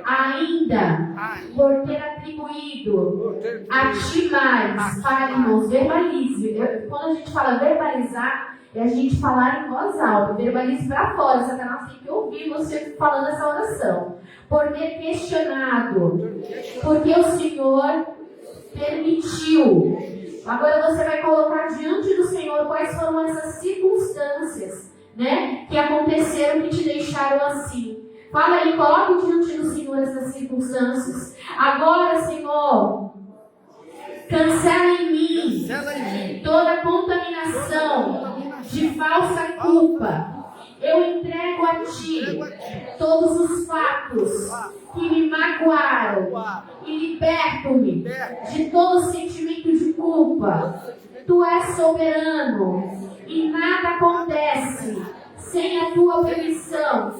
Speaker 5: ainda por ter atribuído a ti mais. Fala, irmãos, verbalize. Quando a gente fala verbalizar, é a gente falar em voz alta. Verbalize para fora. Satanás tem que ouvir você falando essa oração. Por ter questionado, porque o Senhor permitiu. Agora você vai colocar diante do Senhor quais foram essas circunstâncias, né, que aconteceram, que te deixaram assim. Fala aí, coloque diante do Senhor essas circunstâncias. Agora, Senhor, cancela em mim toda contaminação de falsa culpa. Eu entrego a Ti todos os fatos que me magoaram e liberto-me de todo sentimento de culpa. Tu és soberano e nada acontece sem a Tua permissão.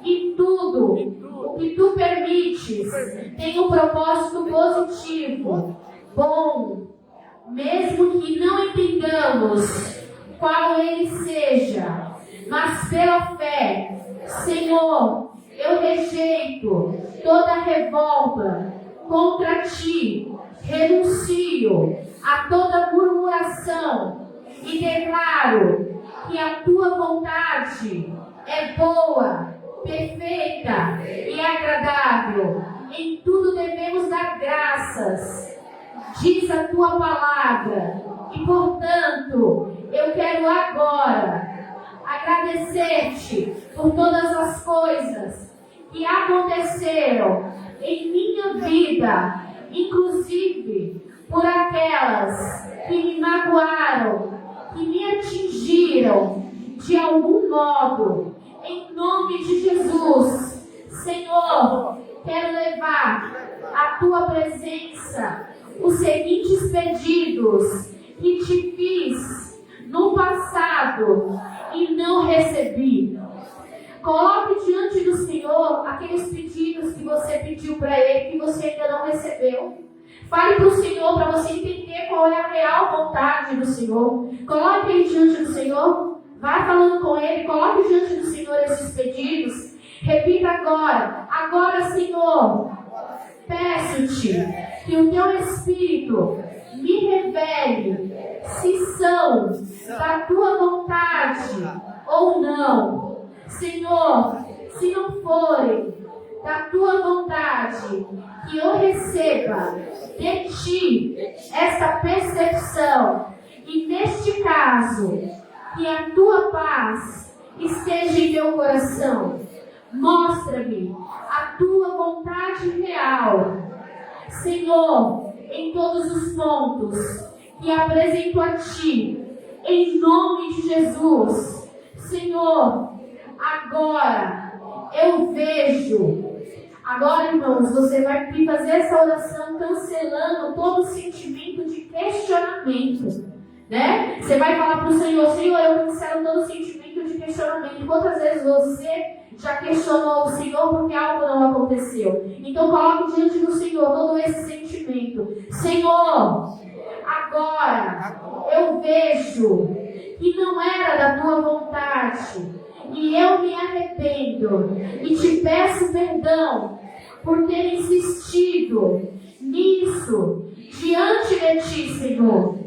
Speaker 5: E tudo o que Tu permites tem um propósito positivo, bom, mesmo que não entendamos qual ele seja, mas pela fé, Senhor, eu rejeito toda revolta contra Ti, renuncio a toda murmuração e declaro que a Tua vontade é boa, perfeita e agradável. Em tudo devemos dar graças, diz a Tua palavra, e portanto eu quero agora agradecer-te por todas as coisas que aconteceram em minha vida, inclusive por aquelas que me magoaram, que me atingiram de algum modo. Em nome de Jesus, Senhor, quero levar à Tua presença os seguintes pedidos que Te fiz no passado e não recebi. Coloque diante do Senhor aqueles pedidos que você pediu para Ele, que você ainda não recebeu. Fale para o Senhor, para você entender qual é a real vontade do Senhor. Coloque ele diante do Senhor. Vai falando com Ele, coloque diante do Senhor esses pedidos. Repita agora. Agora, Senhor, peço-te que o Teu Espírito me revele se são da Tua vontade ou não. Senhor, se não forem da Tua vontade, que eu receba de Ti esta percepção. E neste caso, que a Tua paz esteja em meu coração. Mostra-me a Tua vontade real. Senhor, em todos os pontos que apresento a Ti, em nome de Jesus. Senhor, agora eu vejo. Agora, irmãos, você vai fazer essa oração cancelando todo sentimento de questionamento, né? Você vai falar para o Senhor, Senhor, eu cancelo todo sentimento de questionamento. Quantas vezes você já questionou o Senhor porque algo não aconteceu? Então coloque diante do Senhor todo esse sentimento. Senhor, agora eu vejo que não era da tua vontade e eu me arrependo e te peço perdão por ter insistido nisso diante de ti, Senhor.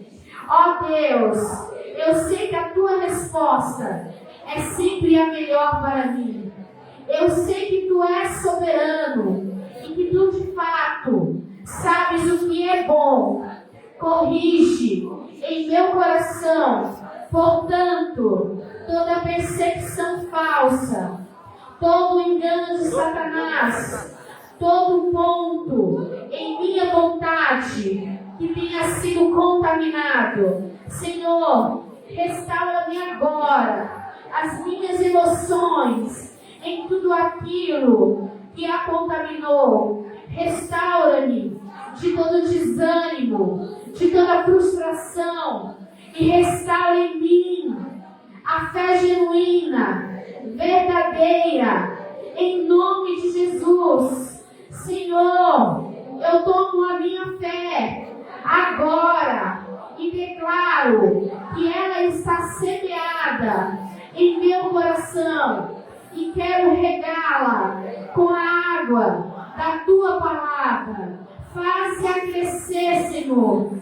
Speaker 5: Ó Deus, eu sei que a tua resposta é sempre a melhor para mim. Eu sei que tu és soberano e que tu de fato sabes o que é bom. Corrige em meu coração, portanto, toda percepção falsa, todo engano de Satanás, todo ponto em minha vontade que tenha sido contaminado. Senhor, restaura-me agora as minhas emoções em tudo aquilo que a contaminou. Restaura-me de todo desânimo, de toda frustração, e restaura em mim a fé genuína, verdadeira, em nome de Jesus. Senhor, eu tomo a minha fé agora e declaro que ela está semeada em meu coração e quero regá-la com a água da tua palavra. Faça crescer, Senhor.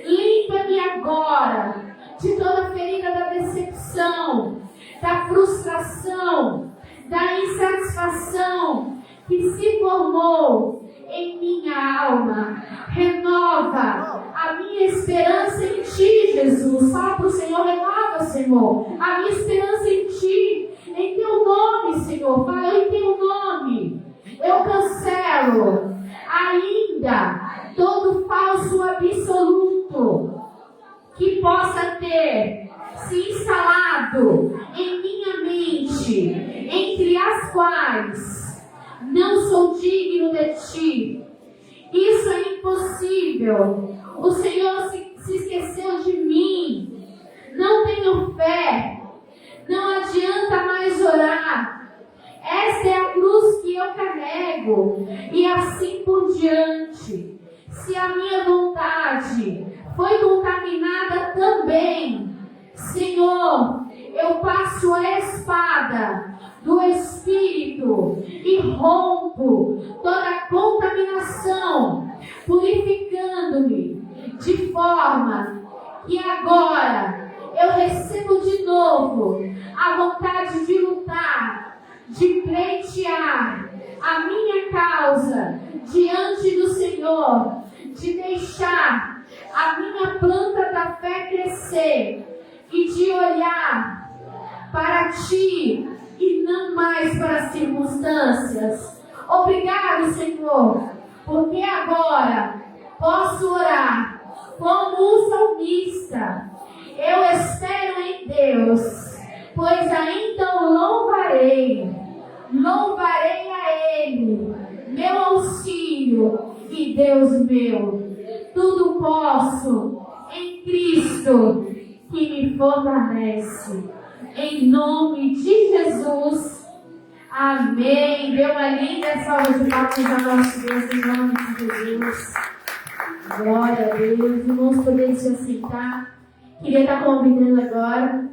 Speaker 5: Limpa-me agora de toda ferida da decepção, da frustração, da insatisfação que se formou em minha alma. Renova a minha esperança em ti, Jesus. Fala para o Senhor, renova, Senhor, a minha esperança em ti, em teu nome, Senhor. Fala em teu nome. Eu cancelo ainda todo falso absoluto que possa ter se instalado em minha mente, entre as quais não sou digno de ti. Isso é impossível. O Senhor se esqueceu de mim. Não tenho fé. Não adianta mais orar. Esta é a cruz que eu carrego. E assim por diante. Se a minha vontade foi contaminada também, Senhor, eu passo a espada do Espírito e rompo toda contaminação, purificando-me de forma que agora eu recebo de novo a vontade de lutar, de pleitear a minha causa diante do Senhor, de deixar a minha planta da fé crescer e de olhar para ti e não mais para as circunstâncias. Obrigado, Senhor, porque agora posso orar como o salmista. Eu espero em Deus, pois ainda o louvarei a Ele, meu auxílio e Deus meu. Tudo posso em Cristo que me fortalece. Em nome de Jesus. Amém. Dê uma linda salva de palmas a nosso Deus em nome de Jesus. Glória a Deus. Irmãos, podem se assentar. Queria estar convidando agora